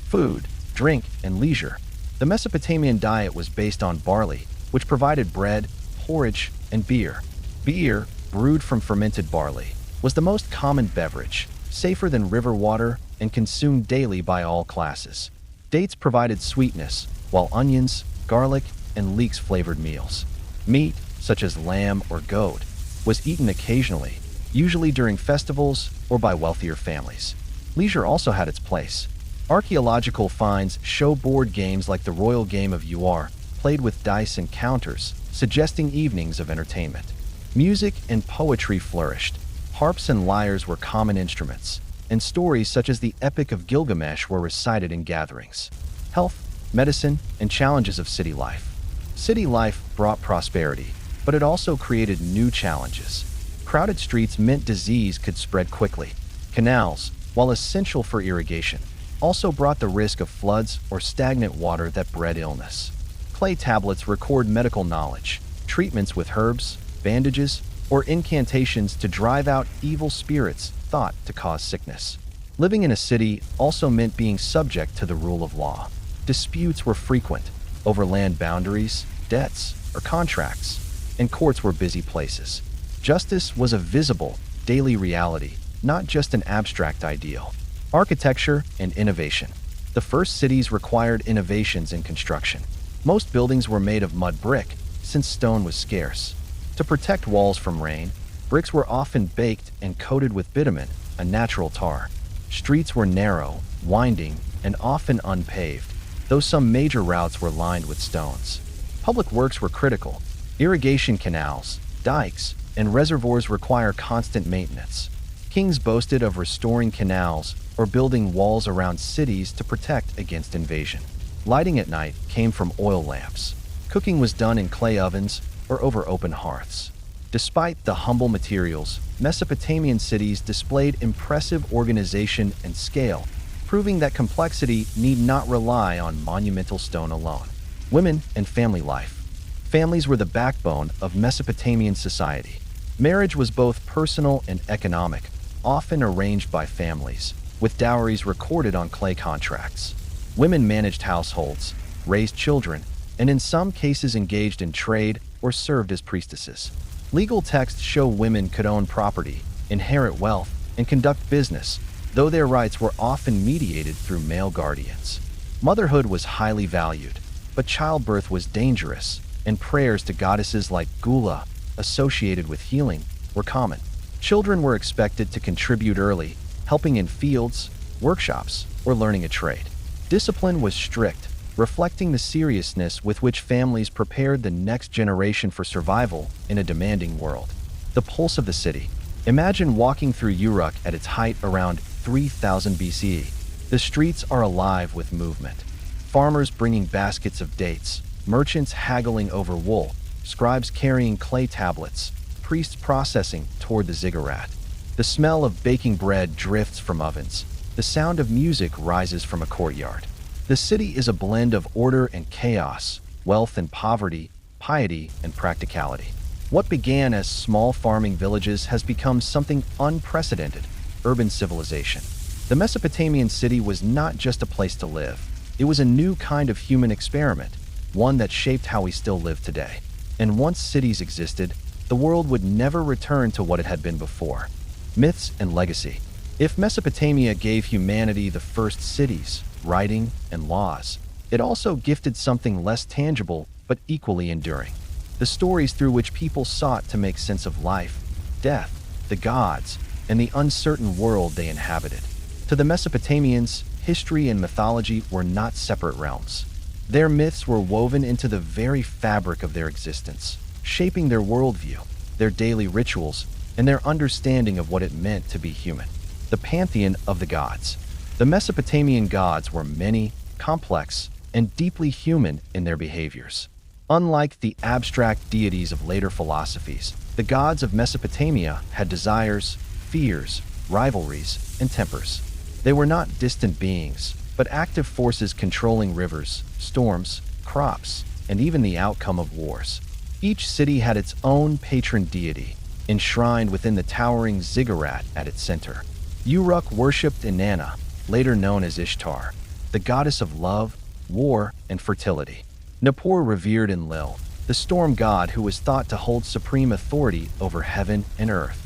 Food, drink, and leisure. The Mesopotamian diet was based on barley, which provided bread, porridge, and beer. Beer, brewed from fermented barley, was the most common beverage, safer than river water and consumed daily by all classes. Dates provided sweetness, while onions, garlic, and leeks flavored meals. Meat, such as lamb or goat, was eaten occasionally, usually during festivals or by wealthier families. Leisure also had its place. Archaeological finds show board games like the royal game of Uar, played with dice and counters, suggesting evenings of entertainment. Music and poetry flourished. Harps and lyres were common instruments, and stories such as the Epic of Gilgamesh were recited in gatherings. Health, medicine, and challenges of city life. City life brought prosperity, but it also created new challenges. Crowded streets meant disease could spread quickly. Canals, while essential for irrigation, also brought the risk of floods or stagnant water that bred illness. Clay tablets record medical knowledge, treatments with herbs, bandages, or incantations to drive out evil spirits thought to cause sickness. Living in a city also meant being subject to the rule of law. Disputes were frequent over land boundaries, debts, or contracts, and courts were busy places. Justice was a visible, daily reality, not just an abstract ideal. Architecture and innovation. The first cities required innovations in construction. Most buildings were made of mud brick, since stone was scarce. To protect walls from rain, bricks were often baked and coated with bitumen, a natural tar. Streets were narrow, winding, and often unpaved, though some major routes were lined with stones. Public works were critical. Irrigation canals, dikes, and reservoirs require constant maintenance. Kings boasted of restoring canals or building walls around cities to protect against invasion. Lighting at night came from oil lamps. Cooking was done in clay ovens or over open hearths. Despite the humble materials, Mesopotamian cities displayed impressive organization and scale, proving that complexity need not rely on monumental stone alone. Women and family life. Families were the backbone of Mesopotamian society. Marriage was both personal and economic, often arranged by families, with dowries recorded on clay contracts. Women managed households, raised children, and in some cases engaged in trade or served as priestesses. Legal texts show women could own property, inherit wealth, and conduct business, though their rights were often mediated through male guardians. Motherhood was highly valued, but childbirth was dangerous, and prayers to goddesses like Gula, associated with healing, were common. Children were expected to contribute early, helping in fields, workshops, or learning a trade. Discipline was strict. reflecting the seriousness with which families prepared the next generation for survival in a demanding world. The pulse of the city. Imagine walking through Uruk at its height around 3000 BCE. The streets are alive with movement. Farmers bringing baskets of dates, merchants haggling over wool, scribes carrying clay tablets, priests processing toward the ziggurat. The smell of baking bread drifts from ovens. The sound of music rises from a courtyard. The city is a blend of order and chaos, wealth and poverty, piety and practicality. What began as small farming villages has become something unprecedented: urban civilization. The Mesopotamian city was not just a place to live. It was a new kind of human experiment, one that shaped how we still live today. And once cities existed, the world would never return to what it had been before. Myths and legacy. If Mesopotamia gave humanity the first cities, writing, and laws, it also gifted something less tangible but equally enduring: the stories through which people sought to make sense of life, death, the gods, and the uncertain world they inhabited. To the Mesopotamians, history and mythology were not separate realms. Their myths were woven into the very fabric of their existence, shaping their worldview, their daily rituals, and their understanding of what it meant to be human. The pantheon of the gods. The Mesopotamian gods were many, complex, and deeply human in their behaviors. Unlike the abstract deities of later philosophies, the gods of Mesopotamia had desires, fears, rivalries, and tempers. They were not distant beings, but active forces controlling rivers, storms, crops, and even the outcome of wars. Each city had its own patron deity, enshrined within the towering ziggurat at its center. Uruk worshipped Inanna, later known as Ishtar, the goddess of love, war, and fertility. Nippur revered Enlil, the storm god who was thought to hold supreme authority over heaven and earth.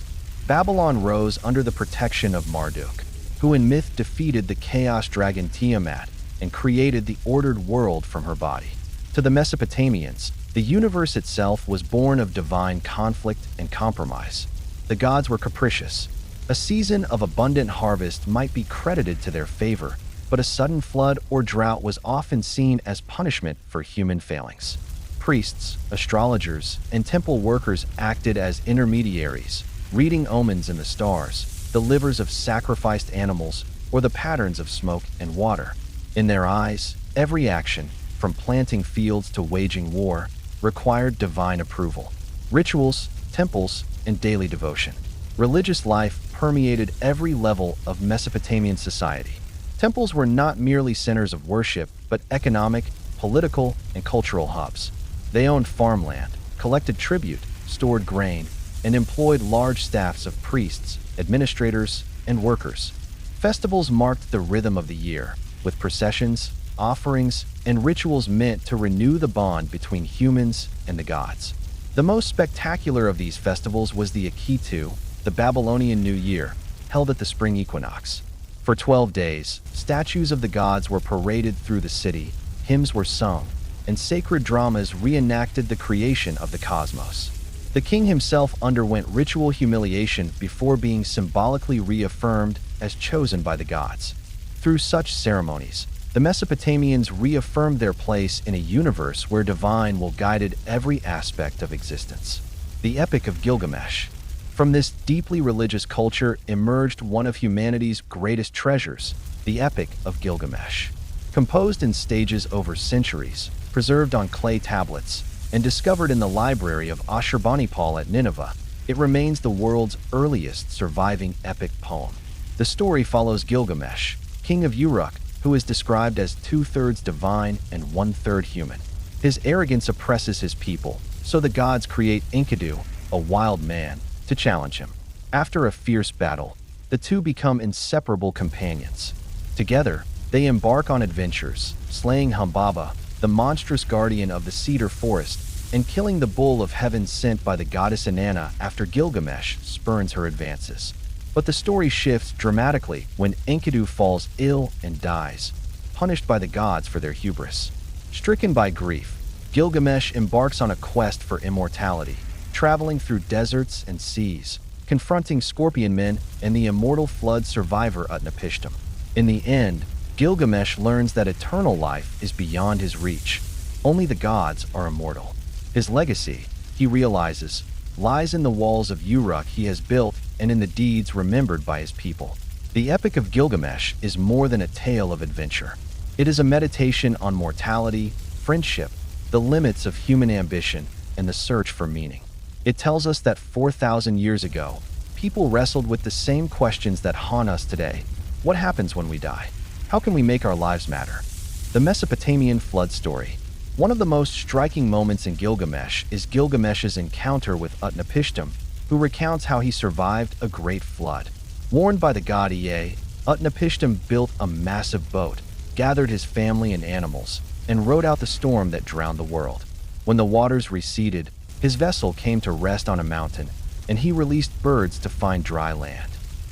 Babylon rose under the protection of Marduk, who in myth defeated the chaos dragon Tiamat and created the ordered world from her body. To the Mesopotamians, the universe itself was born of divine conflict and compromise. The gods were capricious. A season of abundant harvest might be credited to their favor, but a sudden flood or drought was often seen as punishment for human failings. Priests, astrologers, and temple workers acted as intermediaries, reading omens in the stars, the livers of sacrificed animals, or the patterns of smoke and water. In their eyes, every action, from planting fields to waging war, required divine approval. Rituals, temples, and daily devotion. Religious life permeated every level of Mesopotamian society. Temples were not merely centers of worship, but economic, political, and cultural hubs. They owned farmland, collected tribute, stored grain, and employed large staffs of priests, administrators, and workers. Festivals marked the rhythm of the year, with processions, offerings, and rituals meant to renew the bond between humans and the gods. The most spectacular of these festivals was the Akitu, the Babylonian New Year, held at the spring equinox. For 12 days, statues of the gods were paraded through the city, hymns were sung, and sacred dramas reenacted the creation of the cosmos. The king himself underwent ritual humiliation before being symbolically reaffirmed as chosen by the gods. Through such ceremonies, the Mesopotamians reaffirmed their place in a universe where divine will guide every aspect of existence. The Epic of Gilgamesh. From this deeply religious culture emerged one of humanity's greatest treasures, the Epic of Gilgamesh. Composed in stages over centuries, preserved on clay tablets, and discovered in the library of Ashurbanipal at Nineveh, it remains the world's earliest surviving epic poem. The story follows Gilgamesh, king of Uruk, who is described as 2/3 divine and 1/3 human. His arrogance oppresses his people, so the gods create Enkidu, a wild man, to challenge him. After a fierce battle, the two become inseparable companions. Together, they embark on adventures, slaying Humbaba, the monstrous guardian of the cedar forest, and killing the bull of heaven sent by the goddess Inanna after Gilgamesh spurns her advances. But the story shifts dramatically when Enkidu falls ill and dies, punished by the gods for their hubris. Stricken by grief, Gilgamesh embarks on a quest for immortality, traveling through deserts and seas, confronting scorpion men and the immortal flood survivor Utnapishtim. In the end, Gilgamesh learns that eternal life is beyond his reach. Only the gods are immortal. His legacy, he realizes, lies in the walls of Uruk he has built and in the deeds remembered by his people. The Epic of Gilgamesh is more than a tale of adventure. It is a meditation on mortality, friendship, the limits of human ambition, and the search for meaning. It tells us that 4,000 years ago, people wrestled with the same questions that haunt us today. What happens when we die? How can we make our lives matter? The Mesopotamian flood story. One of the most striking moments in Gilgamesh is Gilgamesh's encounter with Utnapishtim, who recounts how he survived a great flood. Warned by the god Ea, Utnapishtim built a massive boat, gathered his family and animals, and rode out the storm that drowned the world. When the waters receded, his vessel came to rest on a mountain, and he released birds to find dry land.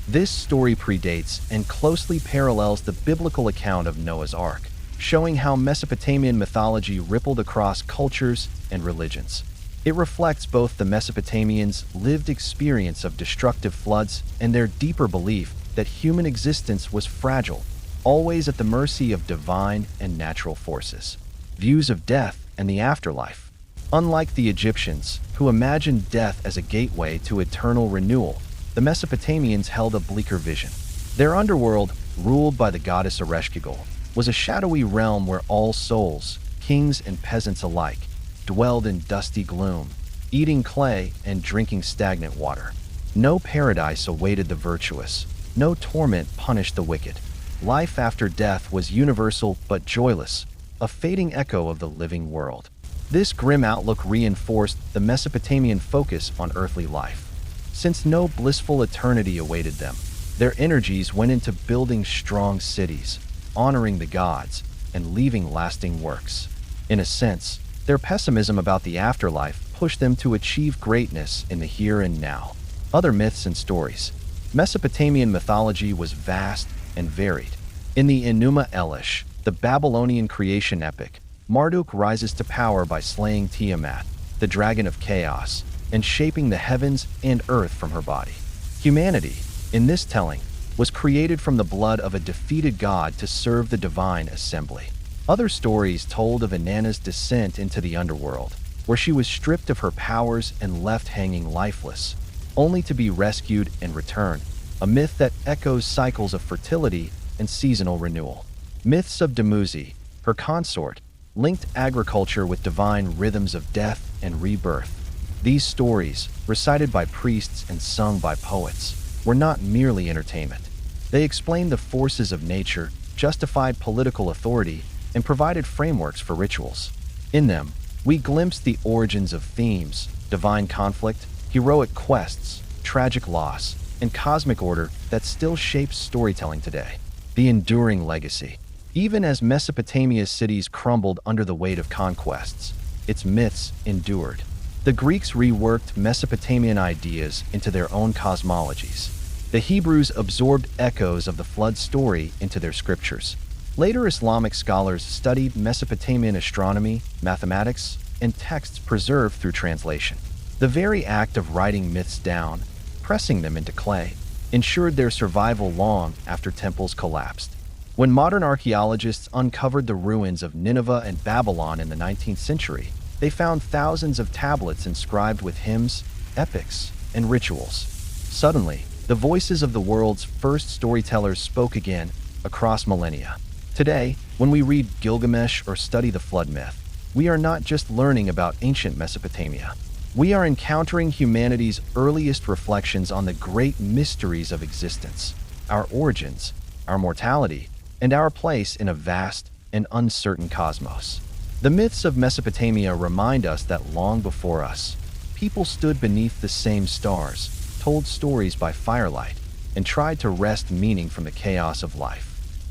This story predates and closely parallels the biblical account of Noah's Ark, showing how Mesopotamian mythology rippled across cultures and religions. It reflects both the Mesopotamians' lived experience of destructive floods and their deeper belief that human existence was fragile, always at the mercy of divine and natural forces. Views of death and the afterlife. Unlike the Egyptians, who imagined death as a gateway to eternal renewal, the Mesopotamians held a bleaker vision. Their underworld, ruled by the goddess Ereshkigal, was a shadowy realm where all souls, kings and peasants alike, dwelled in dusty gloom, eating clay and drinking stagnant water. No paradise awaited the virtuous, no torment punished the wicked. Life after death was universal but joyless, a fading echo of the living world. This grim outlook reinforced the Mesopotamian focus on earthly life. Since no blissful eternity awaited them, their energies went into building strong cities, honoring the gods, and leaving lasting works. In a sense, their pessimism about the afterlife pushed them to achieve greatness in the here and now. Other myths and stories. Mesopotamian mythology was vast and varied. In the Enuma Elish, the Babylonian creation epic, Marduk rises to power by slaying Tiamat, the dragon of chaos, and shaping the heavens and earth from her body. Humanity, in this telling, was created from the blood of a defeated god to serve the divine assembly. Other stories told of Inanna's descent into the underworld, where she was stripped of her powers and left hanging lifeless, only to be rescued and return, a myth that echoes cycles of fertility and seasonal renewal. Myths of Dumuzi, her consort, linked agriculture with divine rhythms of death and rebirth. These stories, recited by priests and sung by poets, were not merely entertainment. They explained the forces of nature, justified political authority, and provided frameworks for rituals. In them, we glimpsed the origins of themes, divine conflict, heroic quests, tragic loss, and cosmic order that still shapes storytelling today. The enduring legacy. Even as Mesopotamia's cities crumbled under the weight of conquests, its myths endured. The Greeks reworked Mesopotamian ideas into their own cosmologies. The Hebrews absorbed echoes of the flood story into their scriptures. Later Islamic scholars studied Mesopotamian astronomy, mathematics, and texts preserved through translation. The very act of writing myths down, pressing them into clay, ensured their survival long after temples collapsed. When modern archaeologists uncovered the ruins of Nineveh and Babylon in the 19th century, they found thousands of tablets inscribed with hymns, epics, and rituals. Suddenly, the voices of the world's first storytellers spoke again across millennia. Today, when we read Gilgamesh or study the flood myth, we are not just learning about ancient Mesopotamia. We are encountering humanity's earliest reflections on the great mysteries of existence, our origins, our mortality, and our place in a vast and uncertain cosmos. The myths of Mesopotamia remind us that long before us, people stood beneath the same stars, told stories by firelight, and tried to wrest meaning from the chaos of life.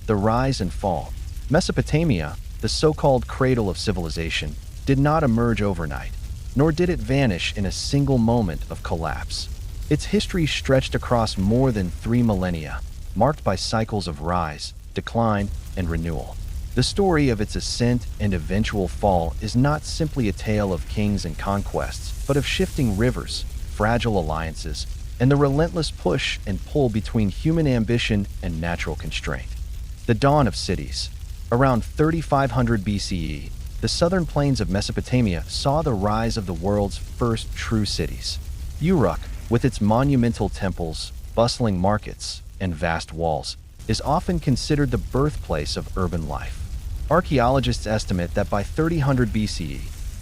The rise and fall. Mesopotamia, the so-called cradle of civilization, did not emerge overnight, nor did it vanish in a single moment of collapse. Its history stretched across more than 3 millennia, marked by cycles of rise, decline, and renewal. The story of its ascent and eventual fall is not simply a tale of kings and conquests, but of shifting rivers, fragile alliances, and the relentless push and pull between human ambition and natural constraint. The dawn of cities. Around 3500 BCE, the southern plains of Mesopotamia saw the rise of the world's first true cities. Uruk, with its monumental temples, bustling markets, and vast walls, is often considered the birthplace of urban life. Archaeologists estimate that by 3000 BCE,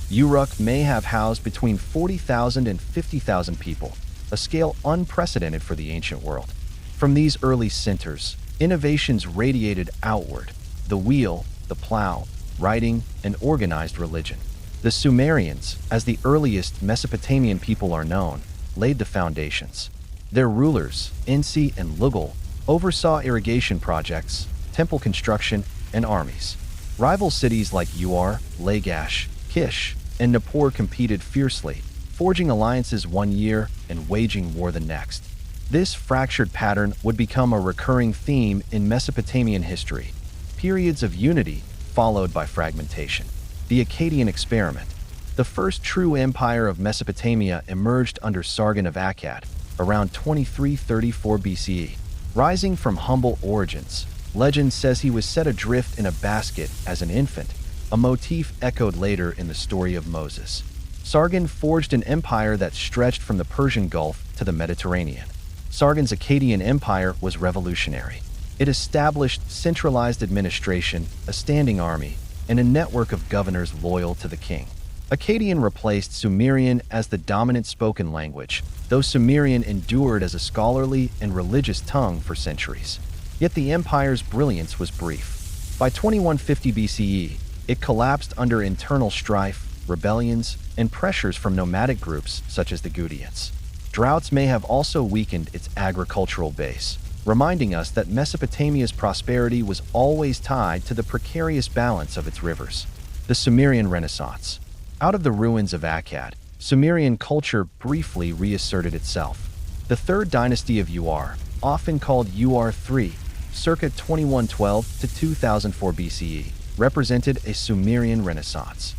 Uruk may have housed between 40,000 and 50,000 people, a scale unprecedented for the ancient world. From these early centers, innovations radiated outward: the wheel, the plow, writing, and organized religion. The Sumerians, as the earliest Mesopotamian people are known, laid the foundations. Their rulers, Ensi and Lugal, oversaw irrigation projects, temple construction, and armies. Rival cities like Ur, Lagash, Kish, and Nippur competed fiercely, forging alliances one year and waging war the next. This fractured pattern would become a recurring theme in Mesopotamian history. Periods of unity followed by fragmentation. The Akkadian experiment. The first true empire of Mesopotamia emerged under Sargon of Akkad, around 2334 BCE. Rising from humble origins, legend says he was set adrift in a basket as an infant, a motif echoed later in the story of Moses. Sargon forged an empire that stretched from the Persian Gulf to the Mediterranean. Sargon's Akkadian empire was revolutionary. It established centralized administration, a standing army, and a network of governors loyal to the king. Akkadian replaced Sumerian as the dominant spoken language, though Sumerian endured as a scholarly and religious tongue for centuries. Yet the empire's brilliance was brief. By 2150 BCE, it collapsed under internal strife, rebellions, and pressures from nomadic groups such as the Gudians. Droughts may have also weakened its agricultural base, reminding us that Mesopotamia's prosperity was always tied to the precarious balance of its rivers. The Sumerian Renaissance. Out of the ruins of Akkad, Sumerian culture briefly reasserted itself. The third dynasty of Ur, often called Ur-3, circa 2112 to 2004 BCE, represented a Sumerian renaissance.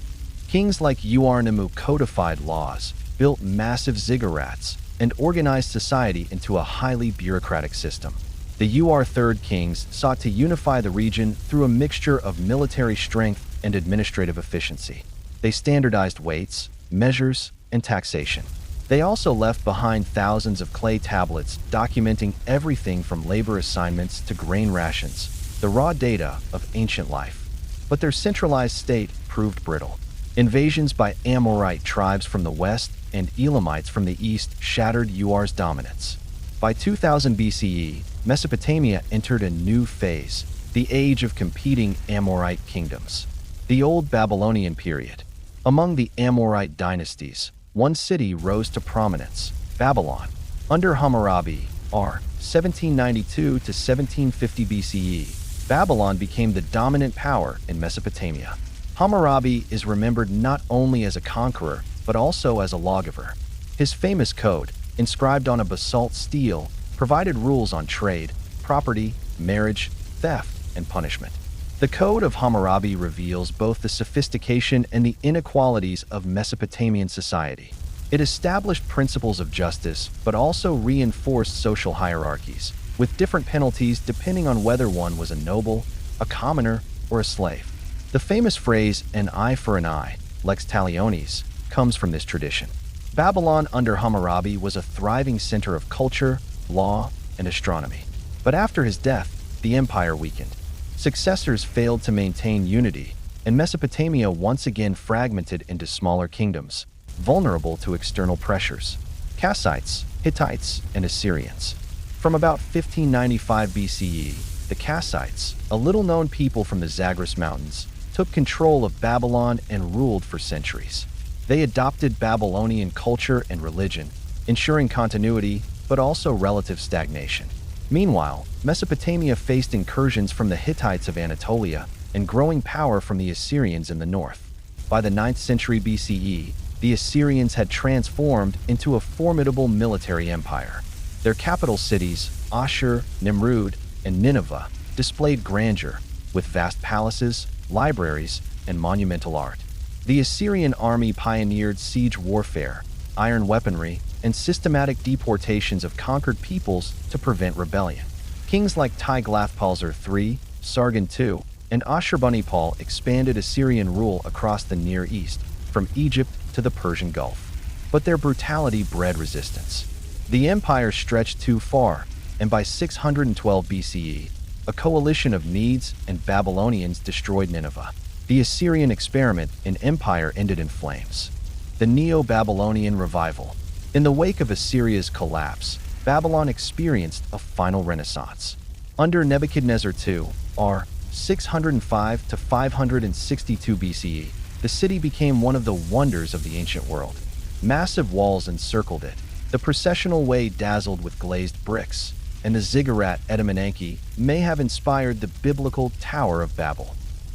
Kings like Ur-Nimmu codified laws, built massive ziggurats, and organized society into a highly bureaucratic system. The Ur-3 kings sought to unify the region through a mixture of military strength and administrative efficiency. They standardized weights, measures, and taxation. They also left behind thousands of clay tablets documenting everything from labor assignments to grain rations, the raw data of ancient life. But their centralized state proved brittle. Invasions by Amorite tribes from the west and Elamites from the east shattered Ur's dominance. By 2000 BCE, Mesopotamia entered a new phase, the age of competing Amorite kingdoms. The Old Babylonian period. Among the Amorite dynasties, one city rose to prominence: Babylon. Under Hammurabi, r. 1792 to 1750 BCE, Babylon became the dominant power in Mesopotamia. Hammurabi is remembered not only as a conqueror, but also as a lawgiver. His famous code, inscribed on a basalt stele, provided rules on trade, property, marriage, theft, and punishment. The Code of Hammurabi reveals both the sophistication and the inequalities of Mesopotamian society. It established principles of justice, but also reinforced social hierarchies, with different penalties depending on whether one was a noble, a commoner, or a slave. The famous phrase, an eye for an eye, lex talionis, comes from this tradition. Babylon under Hammurabi was a thriving center of culture, law, and astronomy. But after his death, the empire weakened. Successors failed to maintain unity, and Mesopotamia once again fragmented into smaller kingdoms, vulnerable to external pressures. Kassites, Hittites, and Assyrians. From about 1595 BCE, the Kassites, a little-known people from the Zagros Mountains, took control of Babylon and ruled for centuries. They adopted Babylonian culture and religion, ensuring continuity but also relative stagnation. Meanwhile, Mesopotamia faced incursions from the Hittites of Anatolia and growing power from the Assyrians in the north. By the 9th century BCE, the Assyrians had transformed into a formidable military empire. Their capital cities, Ashur, Nimrud, and Nineveh, displayed grandeur, with vast palaces, libraries, and monumental art. The Assyrian army pioneered siege warfare, iron weaponry, and systematic deportations of conquered peoples to prevent rebellion. Kings like Tiglath-Pileser III, Sargon II, and Ashurbanipal expanded Assyrian rule across the Near East, from Egypt to the Persian Gulf. But their brutality bred resistance. The empire stretched too far, and by 612 BCE, a coalition of Medes and Babylonians destroyed Nineveh. The Assyrian experiment in empire ended in flames. The Neo-Babylonian revival. In the wake of Assyria's collapse, Babylon experienced a final renaissance. Under Nebuchadnezzar II, r. 605 to 562 BCE, the city became one of the wonders of the ancient world. Massive walls encircled it. The processional way dazzled with glazed bricks, and the ziggurat at Etemenanke may have inspired the biblical Tower of Babel.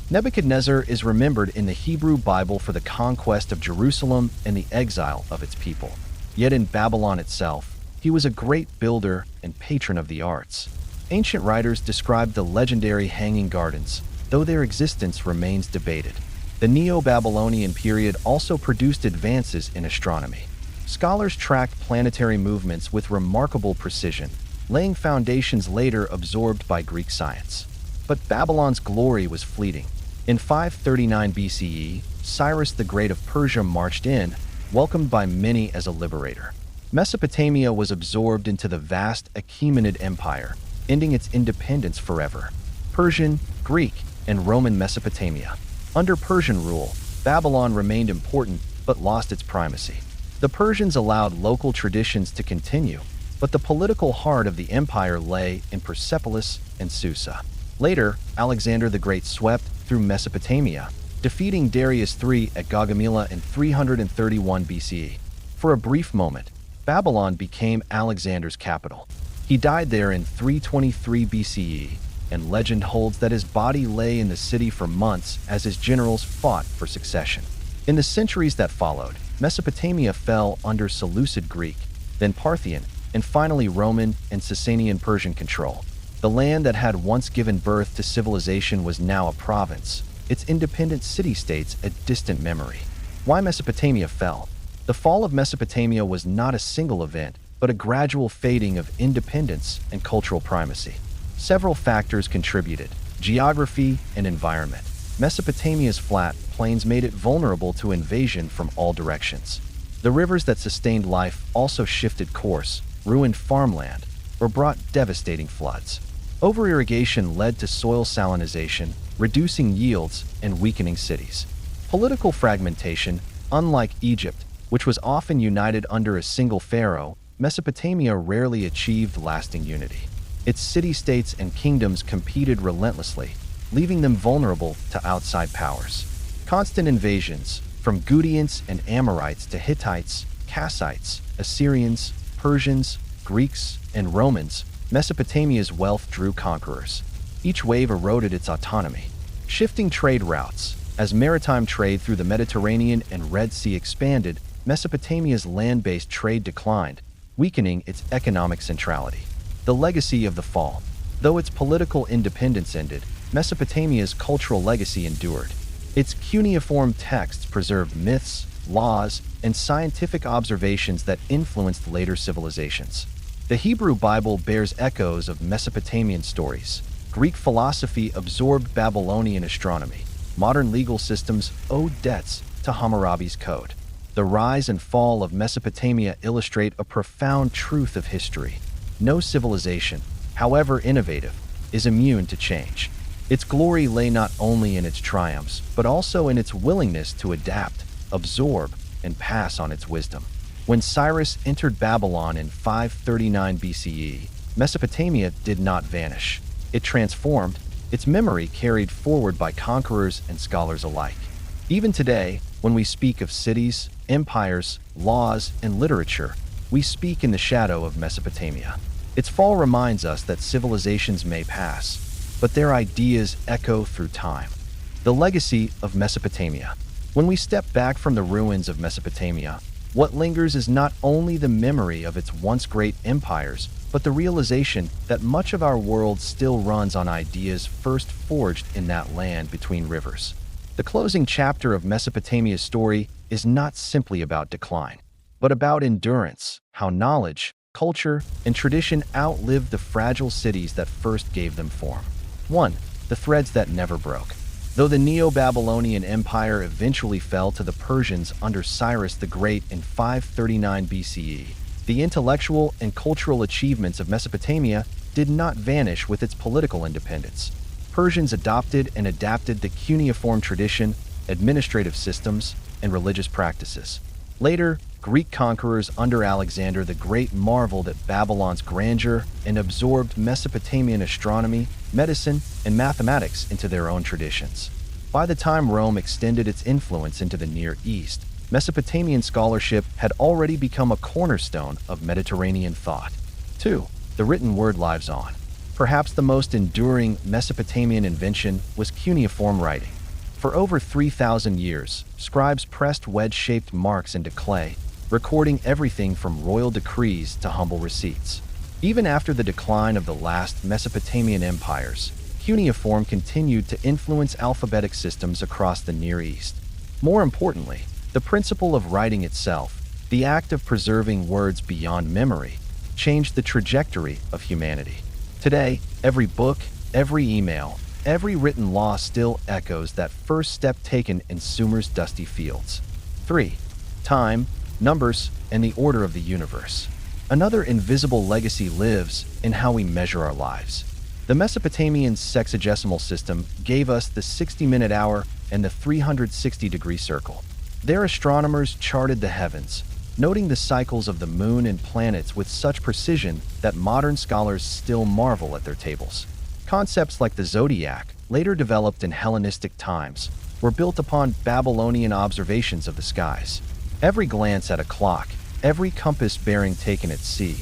Nebuchadnezzar is remembered in the Hebrew Bible for the conquest of Jerusalem and the exile of its people. Yet in Babylon itself, he was a great builder and patron of the arts. Ancient writers described the legendary Hanging Gardens, though their existence remains debated. The Neo-Babylonian period also produced advances in astronomy. Scholars tracked planetary movements with remarkable precision, laying foundations later absorbed by Greek science. But Babylon's glory was fleeting. In 539 BCE, Cyrus the Great of Persia marched in, welcomed by many as a liberator. Mesopotamia was absorbed into the vast Achaemenid Empire, ending its independence forever. Persian, Greek, and Roman Mesopotamia. Under Persian rule, Babylon remained important but lost its primacy. The Persians allowed local traditions to continue, but the political heart of the empire lay in Persepolis and Susa. Later, Alexander the Great swept through Mesopotamia, defeating Darius III at Gaugamela in 331 BCE. For a brief moment, Babylon became Alexander's capital. He died there in 323 BCE, and legend holds that his body lay in the city for months as his generals fought for succession. In the centuries that followed, Mesopotamia fell under Seleucid Greek, then Parthian, and finally Roman and Sasanian Persian control. The land that had once given birth to civilization was now a province, its independent city-states a distant memory. Why Mesopotamia fell? The fall of Mesopotamia was not a single event, but a gradual fading of independence and cultural primacy. Several factors contributed: geography and environment. Mesopotamia's flat plains made it vulnerable to invasion from all directions. The rivers that sustained life also shifted course, ruined farmland, or brought devastating floods. Over-irrigation led to soil salinization, reducing yields and weakening cities. Political fragmentation, unlike Egypt, which was often united under a single pharaoh, Mesopotamia rarely achieved lasting unity. Its city-states and kingdoms competed relentlessly, leaving them vulnerable to outside powers. Constant invasions, from Gutians and Amorites to Hittites, Kassites, Assyrians, Persians, Greeks, and Romans, Mesopotamia's wealth drew conquerors. Each wave eroded its autonomy. Shifting trade routes. As maritime trade through the Mediterranean and Red Sea expanded, Mesopotamia's land-based trade declined, weakening its economic centrality. The legacy of the fall. Though its political independence ended, Mesopotamia's cultural legacy endured. Its cuneiform texts preserved myths, laws, and scientific observations that influenced later civilizations. The Hebrew Bible bears echoes of Mesopotamian stories. Greek philosophy absorbed Babylonian astronomy. Modern legal systems owe debts to Hammurabi's code. The rise and fall of Mesopotamia illustrate a profound truth of history. No civilization, however innovative, is immune to change. Its glory lay not only in its triumphs, but also in its willingness to adapt, absorb, and pass on its wisdom. When Cyrus entered Babylon in 539 BCE, Mesopotamia did not vanish. It transformed, its memory carried forward by conquerors and scholars alike. Even today, when we speak of cities, empires, laws, and literature, we speak in the shadow of Mesopotamia. Its fall reminds us that civilizations may pass, but their ideas echo through time. The legacy of Mesopotamia. When we step back from the ruins of Mesopotamia, what lingers is not only the memory of its once great empires, but the realization that much of our world still runs on ideas first forged in that land between rivers. The closing chapter of Mesopotamia's story is not simply about decline, but about endurance, how knowledge, culture, and tradition outlived the fragile cities that first gave them form. 1. the threads that never broke. Though the Neo-Babylonian Empire eventually fell to the Persians under Cyrus the Great in 539 BCE, the intellectual and cultural achievements of Mesopotamia did not vanish with its political independence. Persians adopted and adapted the cuneiform tradition, administrative systems, and religious practices. Later, Greek conquerors under Alexander the Great marveled at Babylon's grandeur and absorbed Mesopotamian astronomy, medicine, and mathematics into their own traditions. By the time Rome extended its influence into the Near East, Mesopotamian scholarship had already become a cornerstone of Mediterranean thought. 2. The written word lives on. Perhaps the most enduring Mesopotamian invention was cuneiform writing. For over 3,000 years, scribes pressed wedge-shaped marks into clay, recording everything from royal decrees to humble receipts. Even after the decline of the last Mesopotamian empires, cuneiform continued to influence alphabetic systems across the Near East. More importantly, the principle of writing itself, the act of preserving words beyond memory, changed the trajectory of humanity. Today, every book, every email, every written law still echoes that first step taken in Sumer's dusty fields. 3. Time, numbers, and the order of the universe. Another invisible legacy lives in how we measure our lives. The Mesopotamian sexagesimal system gave us the 60-minute hour and the 360-degree circle. Their astronomers charted the heavens, noting the cycles of the moon and planets with such precision that modern scholars still marvel at their tables. Concepts like the zodiac, later developed in Hellenistic times, were built upon Babylonian observations of the skies. Every glance at a clock, every compass bearing taken at sea,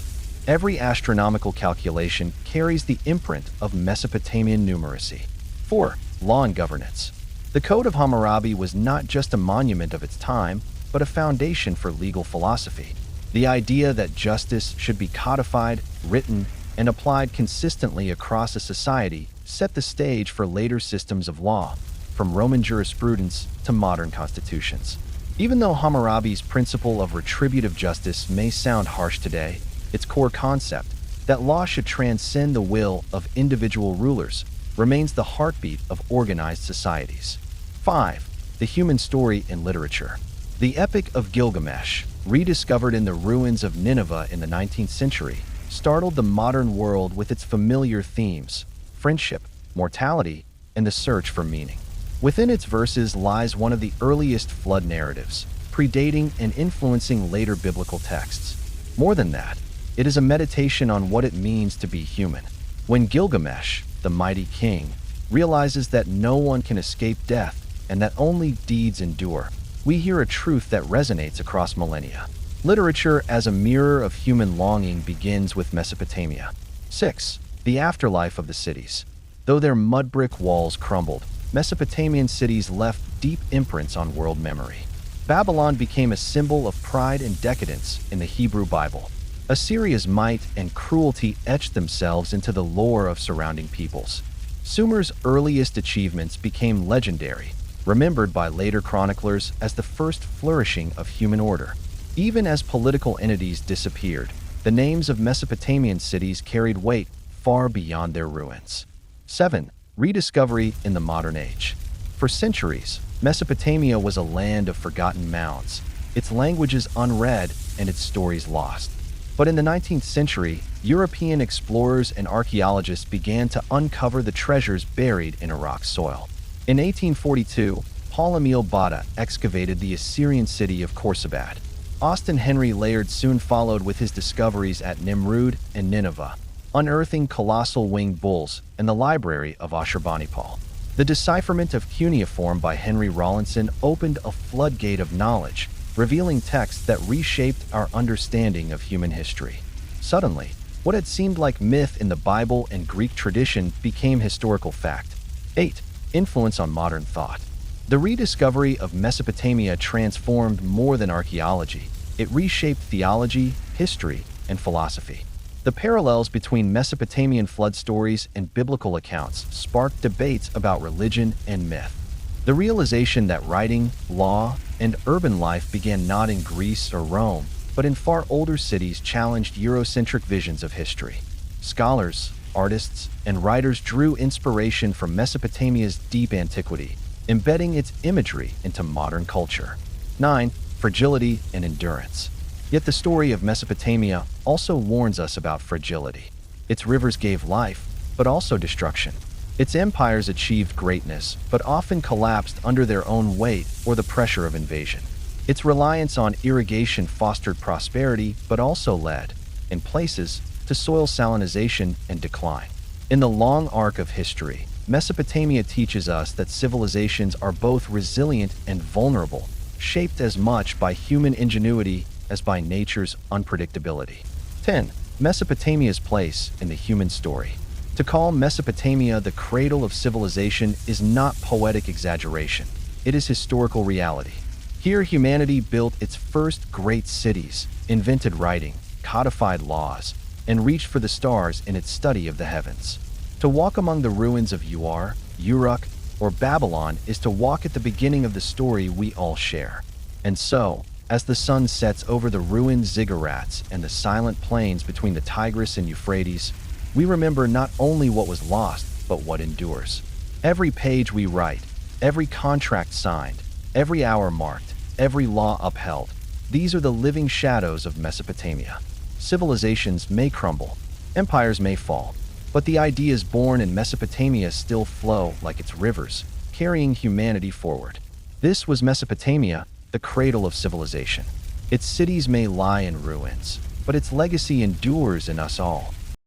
every astronomical calculation carries the imprint of Mesopotamian numeracy. 4. Law and governance. The Code of Hammurabi was not just a monument of its time, but a foundation for legal philosophy. The idea that justice should be codified, written, and applied consistently across a society set the stage for later systems of law, from Roman jurisprudence to modern constitutions. Even though Hammurabi's principle of retributive justice may sound harsh today, its core concept, that law should transcend the will of individual rulers, remains the heartbeat of organized societies. 5. The human story in literature. The Epic of Gilgamesh, rediscovered in the ruins of Nineveh in the 19th century, startled the modern world with its familiar themes: friendship, mortality, and the search for meaning. Within its verses lies one of the earliest flood narratives, predating and influencing later biblical texts. More than that, it is a meditation on what it means to be human. When Gilgamesh, the mighty king, realizes that no one can escape death and that only deeds endure, we hear a truth that resonates across millennia. Literature as a mirror of human longing begins with Mesopotamia. 6. The afterlife of the cities. Though their mud brick walls crumbled, Mesopotamian cities left deep imprints on world memory. Babylon became a symbol of pride and decadence in the Hebrew Bible. Assyria's might and cruelty etched themselves into the lore of surrounding peoples. Sumer's earliest achievements became legendary, remembered by later chroniclers as the first flourishing of human order. Even as political entities disappeared, the names of Mesopotamian cities carried weight far beyond their ruins. 7. Rediscovery in the modern age. For centuries, Mesopotamia was a land of forgotten mounds, its languages unread and its stories lost. But in the 19th century, European explorers and archaeologists began to uncover the treasures buried in Iraq's soil. In 1842, Paul-Emile Botta excavated the Assyrian city of Khorsabad. Austin Henry Layard soon followed with his discoveries at Nimrud and Nineveh, unearthing colossal winged bulls and the library of Ashurbanipal. The decipherment of cuneiform by Henry Rawlinson opened a floodgate of knowledge, revealing texts that reshaped our understanding of human history. Suddenly, what had seemed like myth in the Bible and Greek tradition became historical fact. 8. Influence on modern thought. The rediscovery of Mesopotamia transformed more than archaeology. It reshaped theology, history, and philosophy. The parallels between Mesopotamian flood stories and biblical accounts sparked debates about religion and myth. The realization that writing, law, and urban life began not in Greece or Rome, but in far older cities challenged Eurocentric visions of history. Scholars, artists, and writers drew inspiration from Mesopotamia's deep antiquity, embedding its imagery into modern culture. 9. Fragility and endurance. Yet the story of Mesopotamia also warns us about fragility. Its rivers gave life, but also destruction. Its empires achieved greatness, but often collapsed under their own weight or the pressure of invasion. Its reliance on irrigation fostered prosperity, but also led, in places, to soil salinization and decline. In the long arc of history, Mesopotamia teaches us that civilizations are both resilient and vulnerable, shaped as much by human ingenuity as by nature's unpredictability. 10. Mesopotamia's place in the human story. To call Mesopotamia the cradle of civilization is not poetic exaggeration. It is historical reality. Here, humanity built its first great cities, invented writing, codified laws, and reached for the stars in its study of the heavens. To walk among the ruins of Uruk, or Babylon is to walk at the beginning of the story we all share. And so, as the sun sets over the ruined ziggurats and the silent plains between the Tigris and Euphrates, we remember not only what was lost, but what endures. Every page we write, every contract signed, every hour marked, every law upheld, these are the living shadows of Mesopotamia. Civilizations may crumble, empires may fall, but the ideas born in Mesopotamia still flow like its rivers, carrying humanity forward. This was Mesopotamia, the cradle of civilization. Its cities may lie in ruins, but its legacy endures in us all.